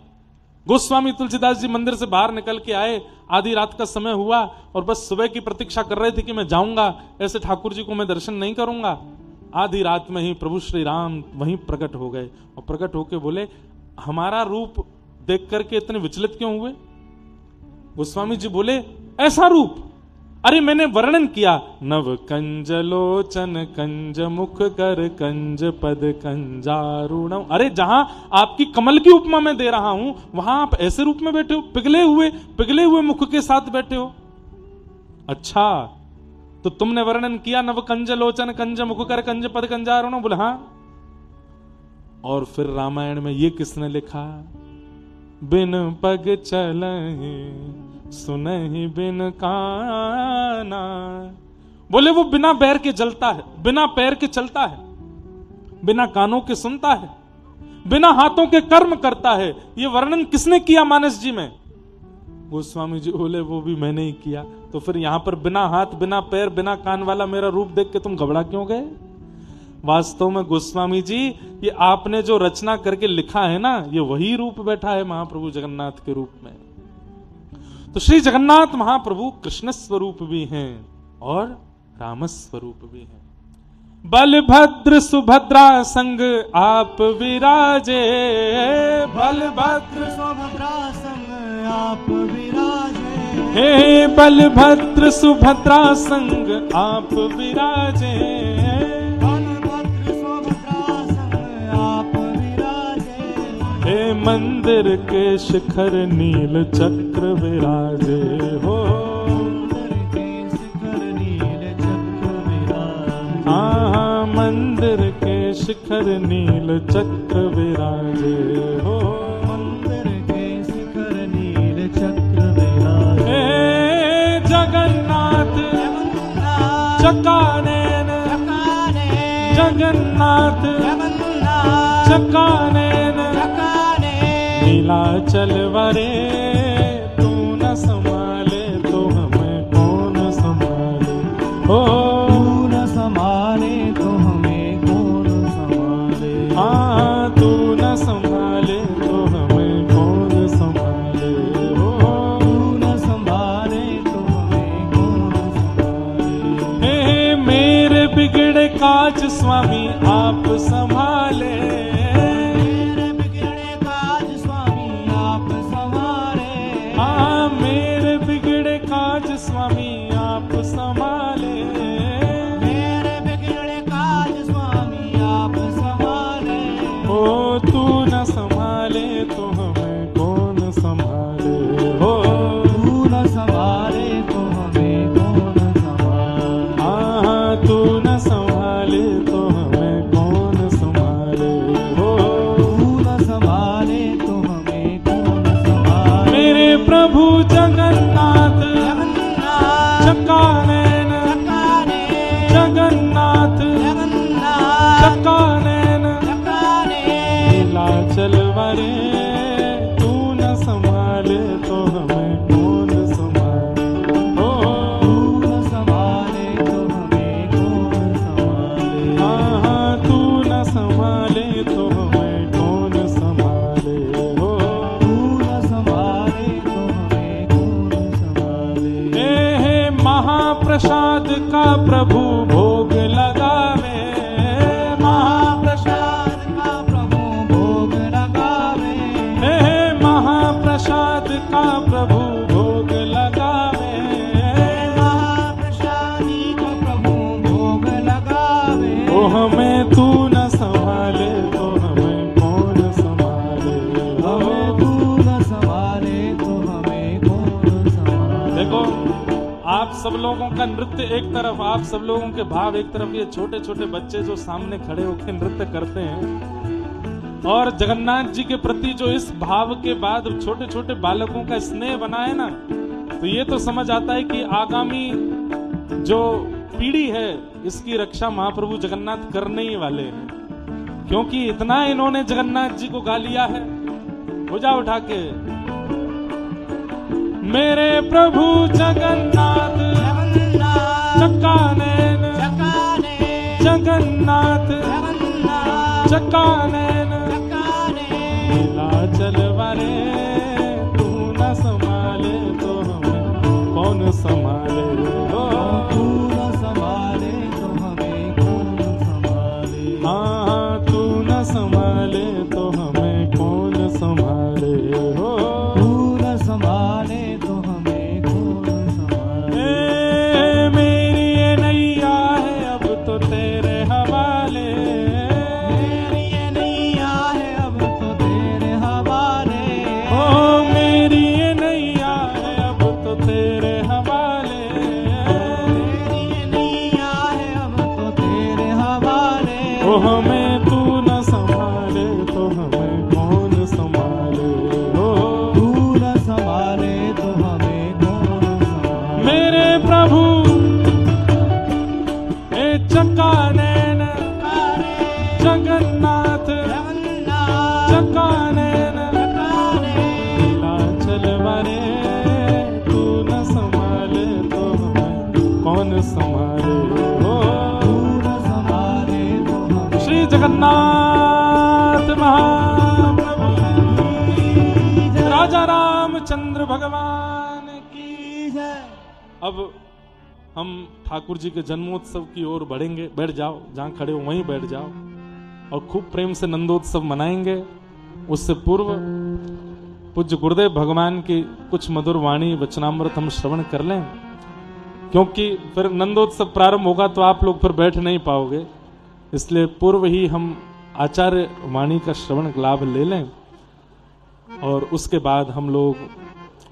गोस्वामी तुलसीदास जी मंदिर से बाहर निकल के आए, आधी रात का समय हुआ, और बस सुबह की प्रतीक्षा कर रहे थे कि मैं जाऊंगा, ऐसे ठाकुर जी को मैं दर्शन नहीं करूंगा। आधी रात में ही प्रभु श्री राम वहीं प्रकट हो गए, और प्रकट होके बोले हमारा रूप देख करके इतने विचलित क्यों हुए? गोस्वामी जी बोले ऐसा रूप? अरे मैंने वर्णन किया, नव कंज लोचन कंज मुख कर कंज पद कंजारुण। अरे जहां आपकी कमल की उपमा मैं दे रहा हूं, वहां आप ऐसे रूप में बैठे हो, पिघले हुए मुख के साथ बैठे हो। अच्छा, तो तुमने वर्णन किया नव कंज लोचन कंज मुख कर कंज पद कंजारुण? बोले हाँ। और फिर रामायण में ये किसने लिखा? बिन पग चलहि सुनहि बिन काना। बोले वो बिना पैर के जलता है, बिना पैर के चलता है, बिना कानों के सुनता है, बिना हाथों के कर्म करता है। ये वर्णन किसने किया मानस जी में? गोस्वामी जी बोले वो भी मैंने ही किया। तो फिर यहां पर बिना हाथ, बिना पैर, बिना कान वाला मेरा रूप देख के तुम घबरा क्यों गए? वास्तव में गोस्वामी जी, ये आपने जो रचना करके लिखा है ना, ये वही रूप बैठा है महाप्रभु जगन्नाथ के रूप में। तो श्री जगन्नाथ महाप्रभु कृष्ण स्वरूप भी हैं और राम स्वरूप भी हैं। बलभद्र सुभद्रा संग आप विराजे, बलभद्र सुभद्रा संग आप विराजे। हे बलभद्र सुभद्रा संग आप विराजे। बलभद्र सुभद्रा संग आप विराजे। हे मंदिर के शिखर नील चक्र विराजे हो। मंदिर के शिखर नील चक्र विराजे। हाँ, मंदिर के शिखर नील चक्र विराजे हो। मंदिर के शिखर नील चक्र विराजे। हे जगन्नाथ चकानैन, जगन्नाथ चकानैन, नीलाचल वरे तू न संभाले तो हमें कौन संभाले? हो तू न संभाले तो हमें कौन संभाले? हाँ, तू न संभाले तो हमें कौन संभाले? हो तू न संभाले तो हमें कौन संभाले? हे मेरे बिगड़े काज स्वामी आप संभाले, मेरे बिगड़े काज स्वामी आप संभाले, हाँ मेरे बिगड़े काज स्वामी आप संभाले, मेरे बिगड़े काज स्वामी आप संभाले, ओ तू न संभाले तो हमें कौन संभाले, हो तू न संभाले तो हमें कौन संभाले, हाँ तू न संभाले तो हमें कौन संभाले, हो तू न संभाले तो हमें कौन संभाले, मेरे प्रभु जगन्नाथ जगन्नाथ चक्कानैन, चकाने, जगन्नाथ जगन्नाथ चक्कानैन, चकाने, नीलाचल वाले तू न संभाले तो हमें कौन संभाले, हो तू न संभाले तो हमें कौन संभाले, हाँ हाँ तू न संभाले तो हमें कौन संभाले, हो तू न संभाले तो हमें कौन संभाले, हे महाप्रसाद का प्रभु भोग लगावे, महाप्रसाद का प्रभु भोग लगावे, हे महाप्रसाद का प्रभु भोग लगावे, महाप्रसादी का प्रभु भोग लगावे, ओ हमें तू न संभाले तो हमें कौन संभाले, हमें तू न संभाले तो हमें कौन संभाले, देखो आप सब लोगों का नृत्य एक तरफ, आप सब लोगों के भाव एक तरफ, ये छोटे छोटे बच्चे जो सामने खड़े होकर नृत्य करते हैं और जगन्नाथ जी के प्रति जो इस भाव के बाद छोटे छोटे बालकों का स्नेह बना है ना, तो ये तो समझ आता है कि आगामी जो पीढ़ी है इसकी रक्षा महाप्रभु जगन्नाथ करने ही वाले हैं, क्योंकि इतना इन्होंने जगन्नाथ जी को गा लिया है। हो जा उठा के, मेरे प्रभु जगन्नाथ जगन्नाथ चक्कानैन, चकाने, जगन्नाथ जगन्नाथ चक्कानैन, चकाने, नीलाचल वाले तू न संभाले तो हमें कौन संभाले, हो तू न संभाले तो हमें कौन संभाले, हाँ तू न संभाले तो हमें कौन संभाले, हो तू न संभाले तो हमें कौन संभाले, ए, मेरी ये नैया है अब तो तेरे हवाले, मेरी ये नैया है अब तो तेरे हवाले, ओ मेरी ये नैया है अब तो तेरे हवाले, मेरी ये नैया है अब तो तेरे हवाले, ओ हमें तू न संभाले तो हमें कौन संभाले, हो तू न संभाले तो हमें कौन संभाले, मेरे प्रभु ए चक्कानैन जगन्नाथ जगन्नाथ चक्कानैन, चकाने, नीलाचल वाले तू न संभाले तो हमें कौन संभाले, हो तू न संभाले तो हमें श्री जगन्नाथ महाप्रभु राजा रामचंद्र भगवान की। जय। अब हम ठाकुर जी के जन्मोत्सव की ओर बढ़ेंगे। बैठ जाओ, जहां खड़े हो वहीं बैठ जाओ और खूब प्रेम से नंदोत्सव मनाएंगे। उससे पूर्व पूज्य गुरुदेव भगवान की कुछ मधुर वाणी वचनामृत हम श्रवण कर लें, क्योंकि फिर नंदोत्सव प्रारंभ होगा तो आप लोग फिर बैठ नहीं पाओगे, इसलिए पूर्व ही हम आचार्य वाणी का श्रवण लाभ ले लें और उसके बाद हम लोग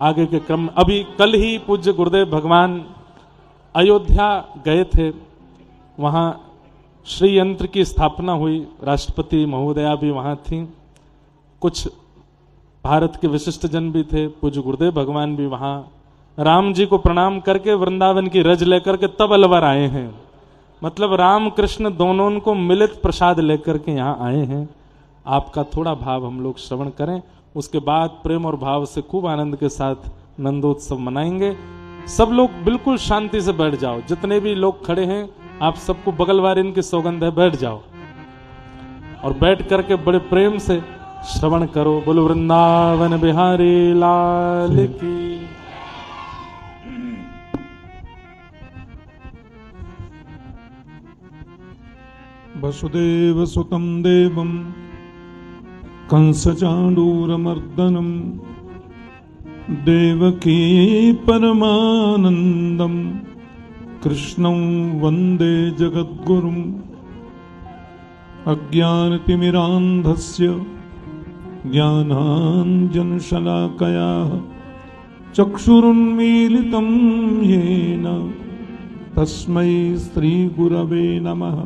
आगे के क्रम। अभी कल ही पूज्य गुरुदेव भगवान अयोध्या गए थे, वहाँ श्री यंत्र की स्थापना हुई, राष्ट्रपति महोदया भी वहाँ थी, कुछ भारत के विशिष्ट जन भी थे, पूज्य गुरुदेव भगवान भी वहाँ राम जी को प्रणाम करके वृंदावन की रज लेकर के तब अलवर आए हैं। मतलब राम कृष्ण दोनों को मिलित प्रसाद लेकर के यहाँ आए हैं। आपका थोड़ा भाव हम लोग श्रवण करें, उसके बाद प्रेम और भाव से खूब आनंद के साथ नंदोत्सव मनाएंगे। सब लोग बिल्कुल शांति से बैठ जाओ, जितने भी लोग खड़े हैं आप सबको बगल वाले इनकी सौगंध है, बैठ जाओ और बैठ करके बड़े प्रेम से श्रवण करो। बोलो वृंदावन बिहारी लाल की। वसुदेवसुतं देवं कंसचाणूरमर्दनं देवकी परमानन्दं कृष्णं वन्दे जगद्गुरुम् अज्ञानतिमिरान्धस्य ज्ञानाञ्जनशलाकया चक्षुरुन्मीलितं येन तस्मै श्रीगुरवे नमः।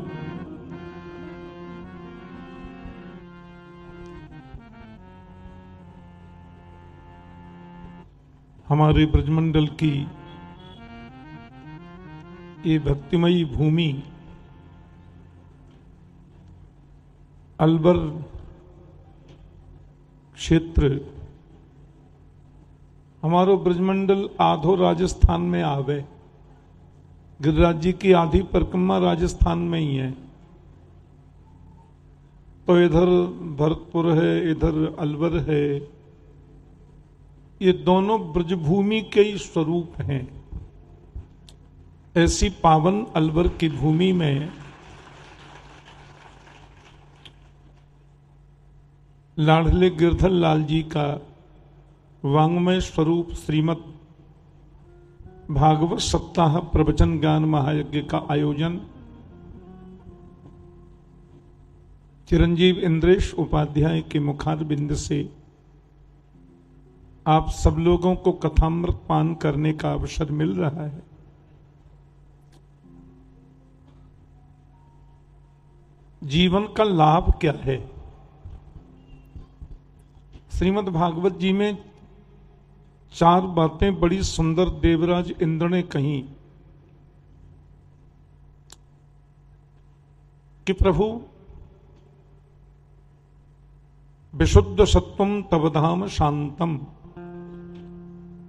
हमारे ब्रजमंडल की ये भक्तिमयी भूमि अलवर क्षेत्र, हमारो ब्रजमंडल आधो राजस्थान में आवे। गिरिराज जी की आधी परिक्रमा राजस्थान में ही है। तो इधर भरतपुर है, इधर अलवर है। ये दोनों ब्रजभूमि के ही स्वरूप हैं। ऐसी पावन अलवर की भूमि में लाडले गिरधर लाल जी का वांग्मय स्वरूप श्रीमद् भागवत सप्ताह प्रवचन ज्ञान महायज्ञ का आयोजन चिरंजीव इंद्रेश उपाध्याय के मुखारबिंद से आप सब लोगों को कथामृत पान करने का अवसर मिल रहा है। जीवन का लाभ क्या है? श्रीमद् भागवत जी में 4 बातें बड़ी सुंदर देवराज इंद्र ने कही कि प्रभु विशुद्ध सत्वम तव धाम शांतम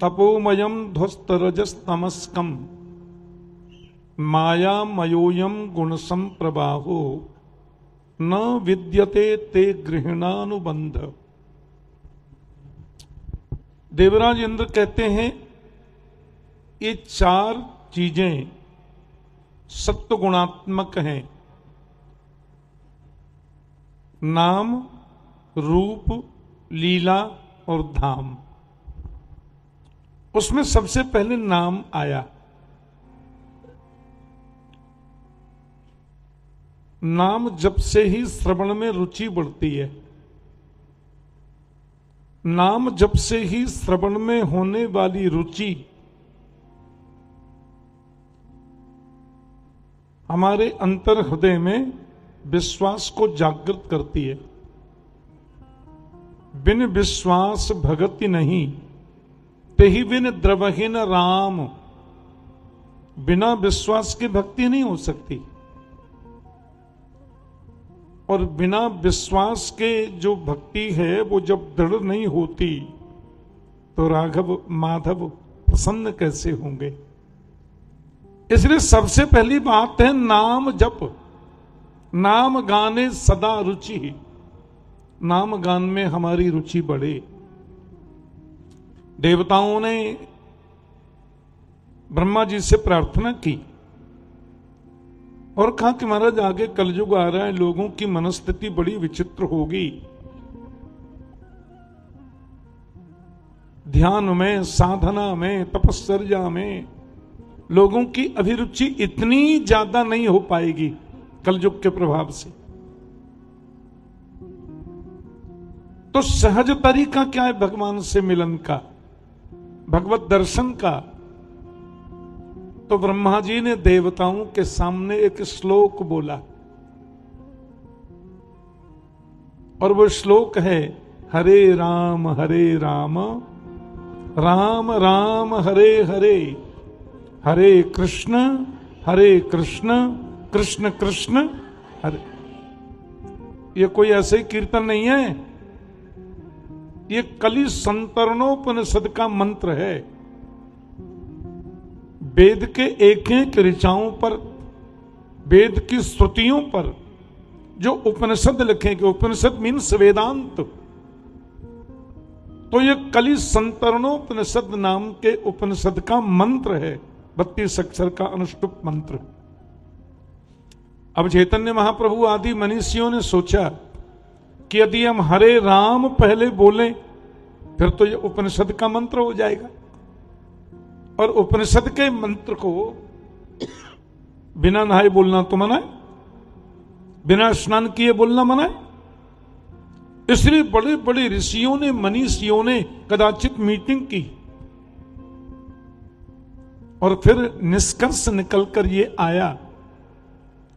तपोमयम ध्वस्तरजस्तमस्कम मायामयोयम गुणसम प्रबाहो न विद्यते ते गृहणानुबंध। देवराज इंद्र कहते हैं ये 4 चीजें सत्व गुणात्मक हैं। नाम, रूप, लीला और धाम। उसमें सबसे पहले नाम आया। नाम जप से ही श्रवण में रुचि बढ़ती है। नाम जप से ही श्रवण में होने वाली रुचि हमारे अंतर हृदय में विश्वास को जागृत करती है। बिन विश्वास भगति नहीं, तेहि बिन द्रवहीन राम। बिना विश्वास की भक्ति नहीं हो सकती, और बिना विश्वास के जो भक्ति है वो जब दृढ़ नहीं होती तो राघव माधव प्रसन्न कैसे होंगे। इसलिए सबसे पहली बात है नाम जप। नाम गाने सदा रुचि। नाम गान में हमारी रुचि बढ़े। देवताओं ने ब्रह्मा जी से प्रार्थना की और कहा कि महाराज आगे कलयुग आ रहा है, लोगों की मनस्थिति बड़ी विचित्र होगी। ध्यान में, साधना में, तपश्चर्या में लोगों की अभिरुचि इतनी ज्यादा नहीं हो पाएगी कलयुग के प्रभाव से। तो सहज तरीका क्या है भगवान से मिलन का, भगवत दर्शन का? तो ब्रह्मा जी ने देवताओं के सामने एक श्लोक बोला, और वो श्लोक है हरे राम राम राम हरे हरे, हरे कृष्ण कृष्ण कृष्ण हरे। ये कोई ऐसे कीर्तन नहीं है, ये कलि संतरणोपनिषद का मंत्र है। वेद के एक एक ऋचाओं पर, वेद की श्रुतियों पर जो उपनिषद लिखेंगे, उपनिषद मीन्स वेदांत, तो ये कलि संतरणोपनिषद नाम के उपनिषद का मंत्र है, 32 अक्षर का अनुष्टुप मंत्र। अब चैतन्य महाप्रभु आदि मनीषियों ने सोचा कि यदि हम हरे राम पहले बोलें फिर तो ये उपनिषद का मंत्र हो जाएगा, और उपनिषद के मंत्र को बिना नहाए बोलना तो मना है, बिना स्नान किए बोलना मना है। इसलिए बड़े बड़े ऋषियों ने, मनीषियों ने कदाचित मीटिंग की और फिर निष्कर्ष निकलकर ये आया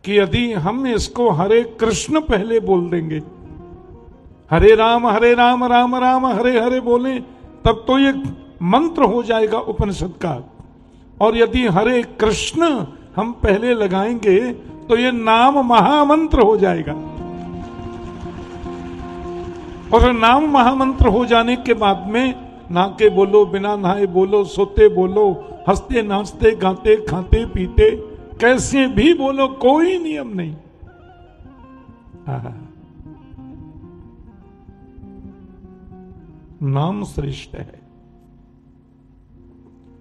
कि यदि हम इसको हरे कृष्ण पहले बोल देंगे, हरे राम राम राम हरे हरे बोले, तब तो ये मंत्र हो जाएगा उपनिषद का। और यदि हरे कृष्ण हम पहले लगाएंगे तो ये नाम महामंत्र हो जाएगा, और नाम महामंत्र हो जाने के बाद में नहा के बोलो, बिना नहाए बोलो, सोते बोलो, हंसते नाचते गाते खाते पीते कैसे भी बोलो, कोई नियम नहीं। नाम श्रेष्ठ है।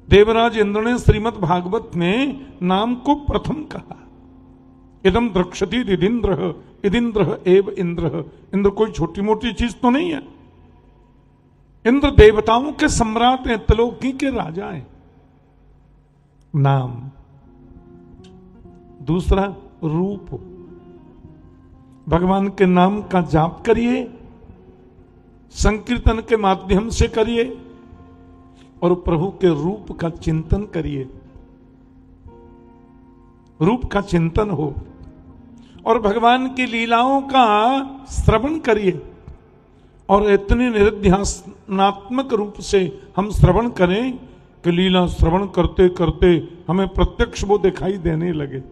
देवराज इंद्र ने श्रीमद् भागवत में नाम को प्रथम कहा। इदम द्रक्षति दिदिंद्र, इदिंद्र एव इंद्र। इंद्र कोई छोटी मोटी चीज तो नहीं है। इंद्र देवताओं के सम्राट हैं, त्रिलोकी के राजा हैं। नाम। दूसरा रूप। भगवान के नाम का जाप करिए, संकीर्तन के माध्यम से करिए, और प्रभु के रूप का चिंतन करिए। रूप का चिंतन हो और भगवान की लीलाओं का श्रवण करिए, और इतने निरध्यासनात्मक रूप से हम श्रवण करें कि लीला श्रवण करते करते हमें प्रत्यक्ष वो दिखाई देने लगे,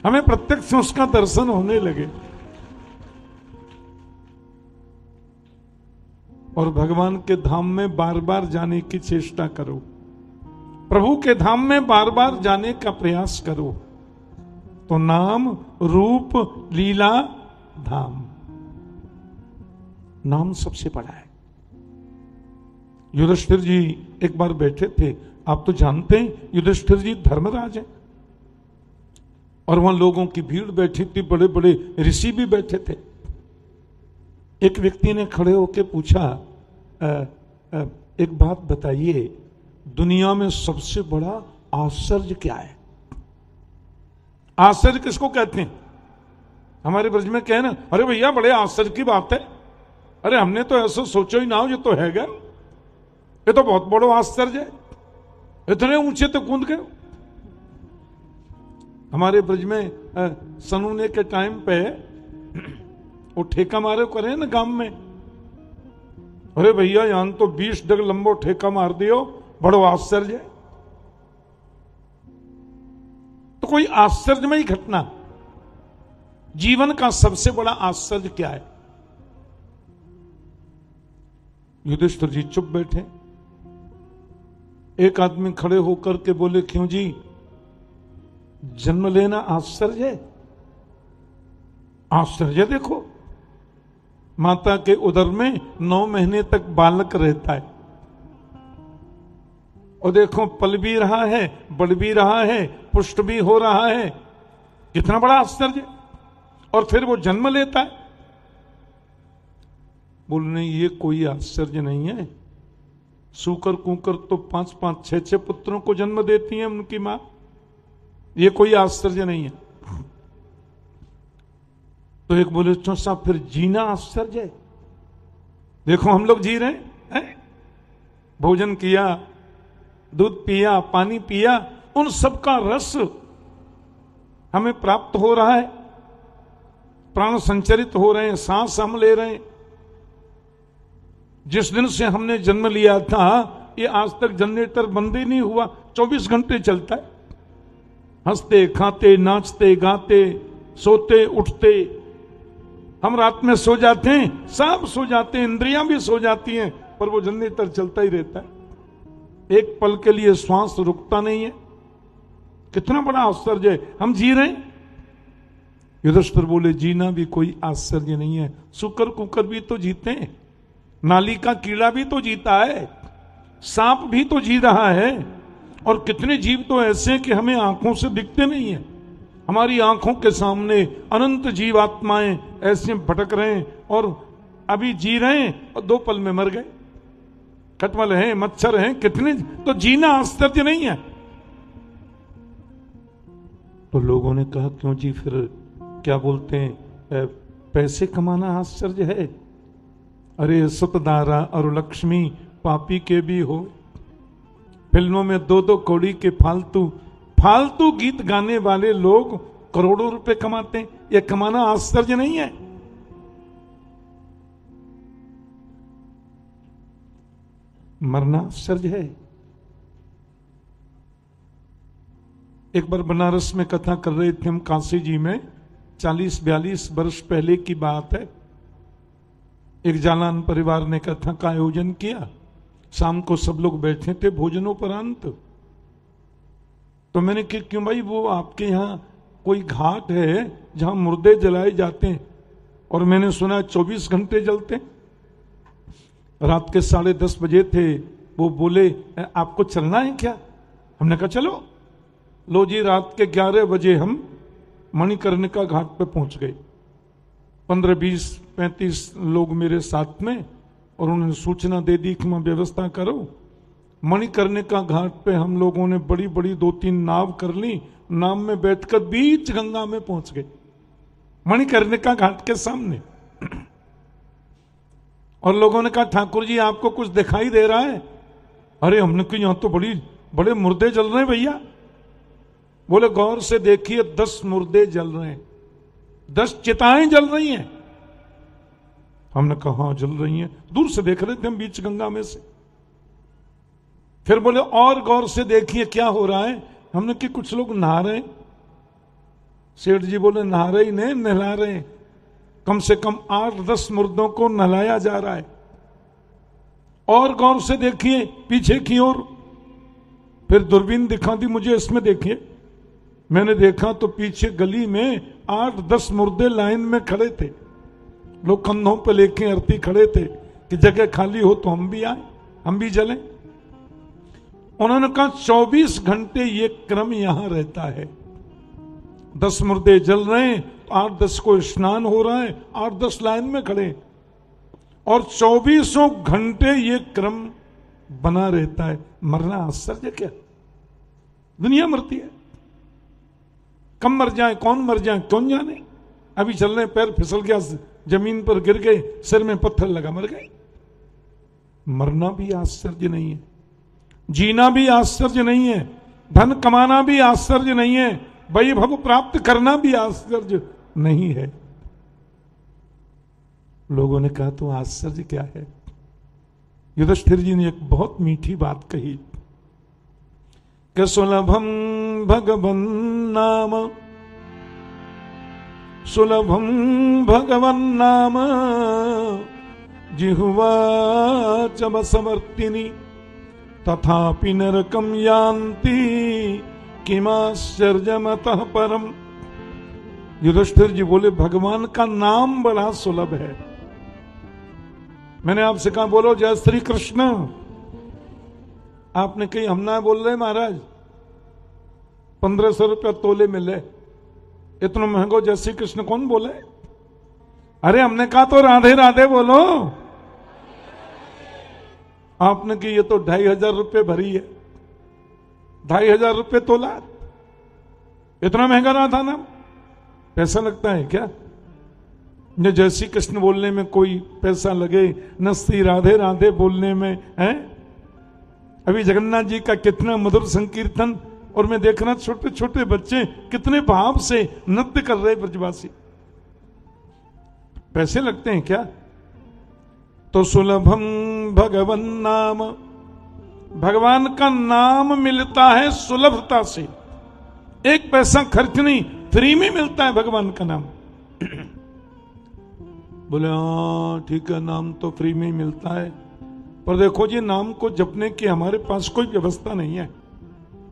हमें प्रत्यक्ष उसका दर्शन होने लगे। और भगवान के धाम में बार बार जाने की चेष्टा करो, प्रभु के धाम में बार बार जाने का प्रयास करो। तो नाम, रूप, लीला, धाम। नाम सबसे बड़ा है। युधिष्ठिर जी एक बार बैठे थे, आप तो जानते हैं युधिष्ठिर जी धर्मराज हैं, और वहां लोगों की भीड़ बैठी थी, बड़े बड़े ऋषि भी बैठे थे। एक व्यक्ति ने खड़े होकर पूछा, एक बात बताइए, दुनिया में सबसे बड़ा आश्चर्य क्या है? आश्चर्य किसको कहते हैं? हमारे ब्रज में कहे ना, अरे भैया बड़े आश्चर्य की बात है, अरे हमने तो ऐसा सोचो ही ना हो, ये तो है क्या, ये तो बहुत बड़ा आश्चर्य है, इतने ऊंचे तो कूद गए। हमारे ब्रज में सनूने के टाइम पे वो ठेका मारे करे ना गांव में, अरे भैया यहां तो 20 डग लंबो ठेका मार दियो, बड़ो आश्चर्य है। तो कोई आश्चर्यमयी घटना, जीवन का सबसे बड़ा आश्चर्य क्या है? युधिष्ठिर जी चुप बैठे। एक आदमी खड़े होकर के बोले, क्यों जी, जन्म लेना आश्चर्य है? आश्चर्य देखो, माता के उदर में 9 महीने तक बालक रहता है, और देखो पल भी रहा है, बढ़ भी रहा है, पुष्ट भी हो रहा है, कितना बड़ा आश्चर्य। और फिर वो जन्म लेता है। बोलने ये कोई आश्चर्य नहीं है, सूकर कुकर तो 5-5, 6-6 पुत्रों को जन्म देती है उनकी मां, ये कोई आश्चर्य नहीं है। तो एक बोले, तो साहब फिर जीना आश्चर्य है? देखो हम लोग जी रहे हैं, भोजन किया, दूध पिया, पानी पिया, उन सब का रस हमें प्राप्त हो रहा है, प्राण संचरित हो रहे हैं, सांस हम ले रहे हैं। जिस दिन से हमने जन्म लिया था, ये आज तक जनरेटर बंद ही नहीं हुआ, 24 घंटे चलता है। हंसते खाते नाचते गाते सोते उठते, हम रात में सो जाते हैं, सब सो जाते हैं, इंद्रियां भी सो जाती हैं, पर वो जनरेटर चलता ही रहता है। एक पल के लिए श्वास रुकता नहीं है। कितना बड़ा आश्चर्य है, हम जी रहे हैं। युधिष्ठिर बोले, जीना भी कोई आश्चर्य नहीं है, सुकर कुकर भी तो जीते हैं, नाली का कीड़ा भी तो जीता है, सांप भी तो जी रहा है, और कितने जीव तो ऐसे कि हमें आंखों से दिखते नहीं है, हमारी आंखों के सामने अनंत जीवात्माएं ऐसे भटक रहे हैं और अभी जी रहे हैं और 2 पल में मर गए। खटमल हैं, मच्छर हैं, कितने, तो जीना आश्चर्य नहीं है। तो लोगों ने कहा क्यों जी, फिर क्या बोलते हैं, पैसे कमाना आश्चर्य है? अरे सुतदारा और लक्ष्मी पापी के भी हो। फिल्मों में 2-2 कौड़ी के फालतू गीत गाने वाले लोग करोड़ों रुपए कमाते हैं। यह कमाना आश्चर्य नहीं है? मरना आश्चर्य है। एक बार बनारस में कथा कर रहे थे हम काशी जी में, 40-42 वर्ष पहले की बात है। एक जालान परिवार ने कथा का आयोजन किया। शाम को सब लोग बैठे थे भोजनोपरांत। तो मैंने कहा क्यों भाई, वो आपके यहाँ कोई घाट है जहां मुर्दे जलाए जाते हैं? और मैंने सुना 24 घंटे जलते हैं। रात के 10:30 बजे थे। वो बोले आपको चलना है क्या? हमने कहा चलो। लो जी, रात के 11 बजे हम मणिकर्णिका घाट पे पहुंच गए। 15-20-35 लोग मेरे साथ में, और उन्होंने सूचना दे दी कि मैं व्यवस्था करो। मणिकर्णिका घाट पे हम लोगों ने बड़ी बड़ी 2-3 नाव कर ली। नाव में बैठकर बीच गंगा में पहुंच गए, मणिकर्णिका घाट के सामने। और लोगों ने कहा ठाकुर जी आपको कुछ दिखाई दे रहा है? अरे हमने कहा यहां तो बड़े मुर्दे जल रहे हैं भैया। बोले गौर से देखिए 10 मुर्दे जल रहे हैं, 10 चिताएं जल रही हैं। हमने कहा हाँ जल रही हैं। दूर से देख रहे थे हम बीच गंगा में से। फिर बोले और गौर से देखिए क्या हो रहा है। हमने कि कुछ लोग नहा रहे हैं। सेठ जी बोले नहा रहे ही नहीं, नहला रहे हैं। कम से कम 8-10 मुर्दों को नहलाया जा रहा है। और गौर से देखिए पीछे की ओर। फिर दूरबीन दिखा दी मुझे, इसमें देखिए। मैंने देखा तो पीछे गली में 8-10 मुर्दे लाइन में खड़े थे। लोग कंधों पे लेके अर्थी खड़े थे कि जगह खाली हो तो हम भी आए, हम भी जलें। उन्होंने कहा 24 घंटे ये क्रम यहां रहता है। 10 मुर्दे जल रहे हैं, 8-10 को स्नान हो रहा है, 8-10 लाइन में खड़े, और 24 घंटे ये क्रम बना रहता है। मरना आश्चर्य क्या? दुनिया मरती है। कब मर जाए, कौन मर जाए, कौन जाने। अभी चल रहे, पैर फिसल गया, जमीन पर गिर गए, सिर में पत्थर लगा, मर गए। मरना भी आश्चर्य नहीं है, जीना भी आश्चर्य नहीं है, धन कमाना भी आश्चर्य नहीं है, वैभव प्राप्त करना भी आश्चर्य नहीं है। लोगों ने कहा तो आश्चर्य क्या है? युधिष्ठिर जी ने एक बहुत मीठी बात कही कि सुलभम भगवन् नाम, सुलभम भगवन् नाम जिह्वा च वसवर्तिनी तथापि नरकम यान्ति किमाश्चर्यमतः परम। युधिष्ठिर जी बोले भगवान का नाम बड़ा सुलभ है। मैंने आपसे कहा बोलो जय श्री कृष्ण। आपने कही हम ना बोल रहे महाराज, 1500 रुपया तोले मिले, इतना महंगो जय श्री कृष्ण कौन बोले? अरे हमने कहा तो राधे राधे बोलो। आपने कि ये तो 2500 रुपये भरी है, 2500 रुपये तोला, इतना महंगा राधा नाम? पैसा लगता है क्या? न जय श्री कृष्ण बोलने में कोई पैसा लगे, न श्री राधे राधे बोलने में है। अभी जगन्नाथ जी का कितना मधुर संकीर्तन, और मैं देख रहा छोटे छोटे बच्चे कितने भाव से नृत्य कर रहे ब्रजवासी। पैसे लगते हैं क्या? तो सुलभम भगवन् नाम, भगवान का नाम मिलता है सुलभता से, एक पैसा खर्च नहीं, फ्री में मिलता है भगवान का नाम। बोले हाँ ठीक है, नाम तो फ्री में ही मिलता है, पर देखो जी नाम को जपने की हमारे पास कोई व्यवस्था नहीं है,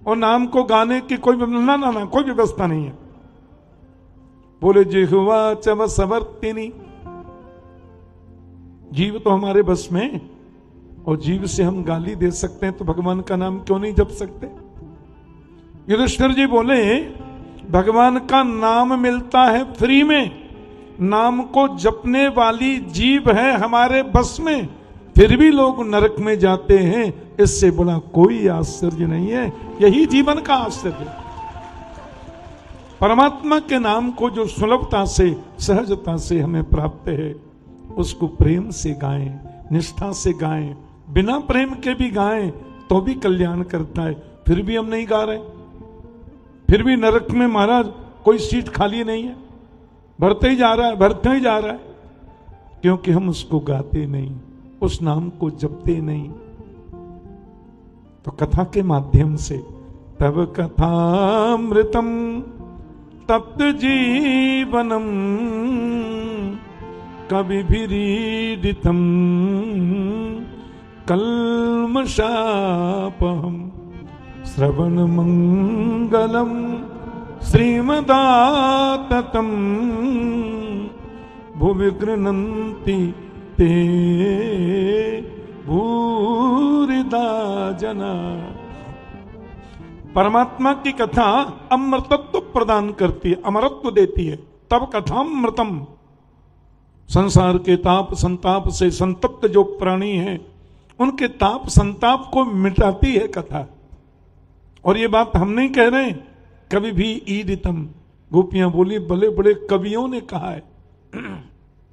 और नाम को गाने की कोई ना कोई व्यवस्था नहीं है। बोले जिह्वा च वसवर्तिनी, जीव तो हमारे बस में, और जीव से हम गाली दे सकते हैं तो भगवान का नाम क्यों नहीं जप सकते? युधिष्ठिर जी बोले भगवान का नाम मिलता है फ्री में, नाम को जपने वाली जीभ है हमारे बस में, फिर भी लोग नरक में जाते हैं। इससे बड़ा कोई आश्चर्य नहीं है, यही जीवन का आश्चर्य है। परमात्मा के नाम को जो सुलभता से, सहजता से हमें प्राप्त है, उसको प्रेम से गाएं, निष्ठा से गाएं, बिना प्रेम के भी गाएं तो भी कल्याण करता है। फिर भी हम नहीं गा रहे, फिर भी नरक में महाराज कोई सीट खाली नहीं है, भरते ही जा रहा है, भरते ही जा रहा है, क्योंकि हम उसको गाते नहीं, उस नाम को जपते नहीं। तो कथा के माध्यम से तब कथामृतम तप्त जीवनम कवि भिरीडितम कल्मषापहम श्रवण मंगलम श्रीमदाततम भुवि गृह्णन्ति ते भूरिदा जना। परमात्मा की कथा अमृतत्व प्रदान करती है, अमरत्व देती है। तब कथामृतम, संसार के ताप संताप से संतप्त जो प्राणी हैं उनके ताप संताप को मिटाती है कथा। और ये बात हम नहीं कह रहे, कवि भी ईडितम, गोपियां बोली बड़े बड़े कवियों ने कहा है।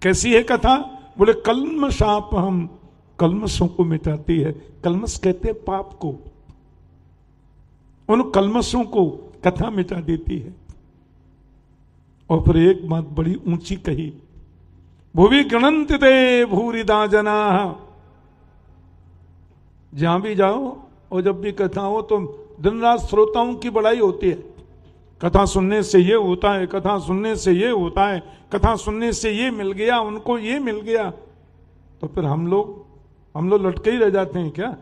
कैसी है कथा? बोले कल्मषाप, हम कल्मषों को मिटाती है। कल्मष कहते हैं पाप को, उन कल्मषों को कथा मिटा देती है। और फिर एक बात बड़ी ऊंची कही, भुवि गणन्ति ते भूरिदा जना। जहां भी जाओ और जब भी कथा हो तो दिन रात श्रोताओं की बड़ाई होती है। कथा सुनने से ये होता है, कथा सुनने से ये होता है, कथा सुनने से ये मिल गया, उनको ये मिल गया। तो फिर हम लोग लटके ही रह जाते हैं क्या?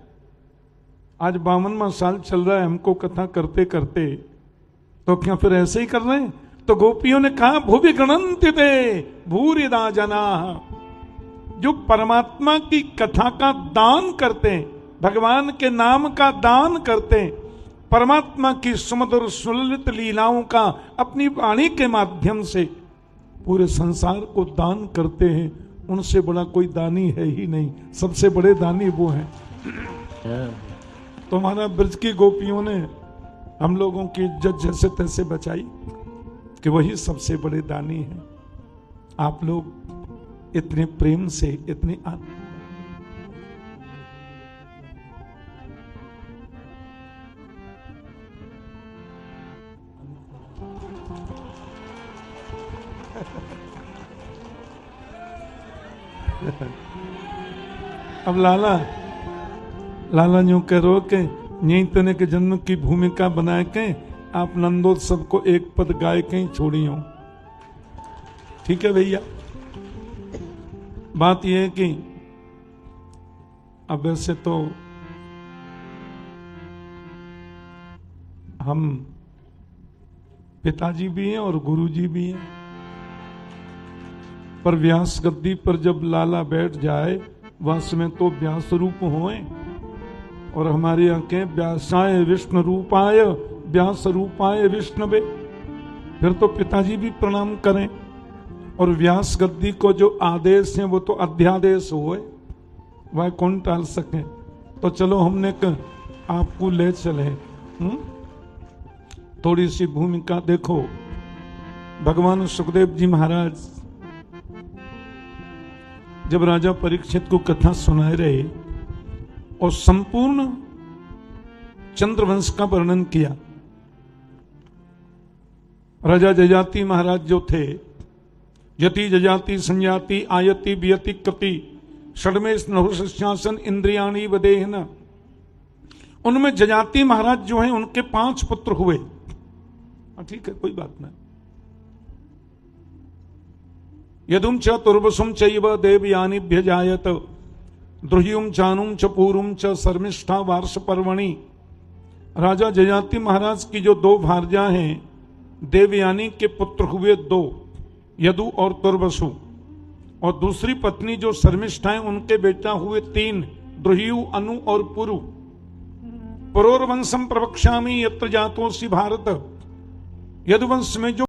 आज 52वां साल चल रहा है हमको कथा करते करते, तो क्या फिर ऐसे ही कर रहे हैं? तो गोपियों ने कहा भुवि गणन्ति ते भूरिदा जना। जो परमात्मा की कथा का दान करते हैं, भगवान के नाम का दान करते हैं, परमात्मा की सुमधुर सुललित लीलाओं का अपनी वाणी के माध्यम से पूरे संसार को दान करते हैं, उनसे बड़ा कोई दानी है ही नहीं। सबसे बड़े दानी वो हैं। तुम्हारा ब्रज की गोपियों ने हम लोगों की इज्जत जैसे तैसे बचाई कि वही सबसे बड़े दानी हैं। आप लोग इतने प्रेम से, इतने अब लाला यूं करो के यही तने के जन्म की भूमिका बनाए के आप नंदोत्सव को एक पद गाय के ही छोड़ी हो। ठीक है भैया? बात यह है कि अब वैसे तो हम पिताजी भी हैं और गुरुजी भी हैं, पर व्यास गद्दी पर जब लाला बैठ जाए वास्तव में तो व्यास रूप होए, और हमारी आंखें व्यासाय विष्णु रूपाय व्यास रूपाय विष्णवे, फिर तो पिताजी भी प्रणाम करें। और व्यास गद्दी को जो आदेश है वो तो अध्यादेश हुए, वह कौन टाल सके। तो चलो हमने आपको ले चले। थोड़ी सी भूमिका देखो। भगवान सुखदेव जी महाराज जब राजा परीक्षित को कथा सुनाए रहे और संपूर्ण चंद्रवंश का वर्णन किया, राजा जजाति महाराज जो थे, यति जजाति संजाति आयति वियति कृति षडमेश नहुशासन इंद्रियाणी वदेहन, उनमें जजाति महाराज जो हैं उनके 5 पुत्र हुए। ठीक है, कोई बात नहीं। यदुम च तुर्वसुम चैव देवयानीभ्य जायत द्रुह्युम चानुम च पूरुम च शर्मिष्ठा वार्ष पर्वणि। राजा जजाति महाराज की जो 2 भार्या हैं, देवयानी के पुत्र हुए 2, यदु और तुर्वसु, और दूसरी पत्नी जो शर्मिष्ठा है उनके बेटा हुए 3, द्रुह्यु, अनु और पुरु। पुरोर्वंशम प्रवक्ष्यामि यत्र जातोसि भारत। यदुवंश में जो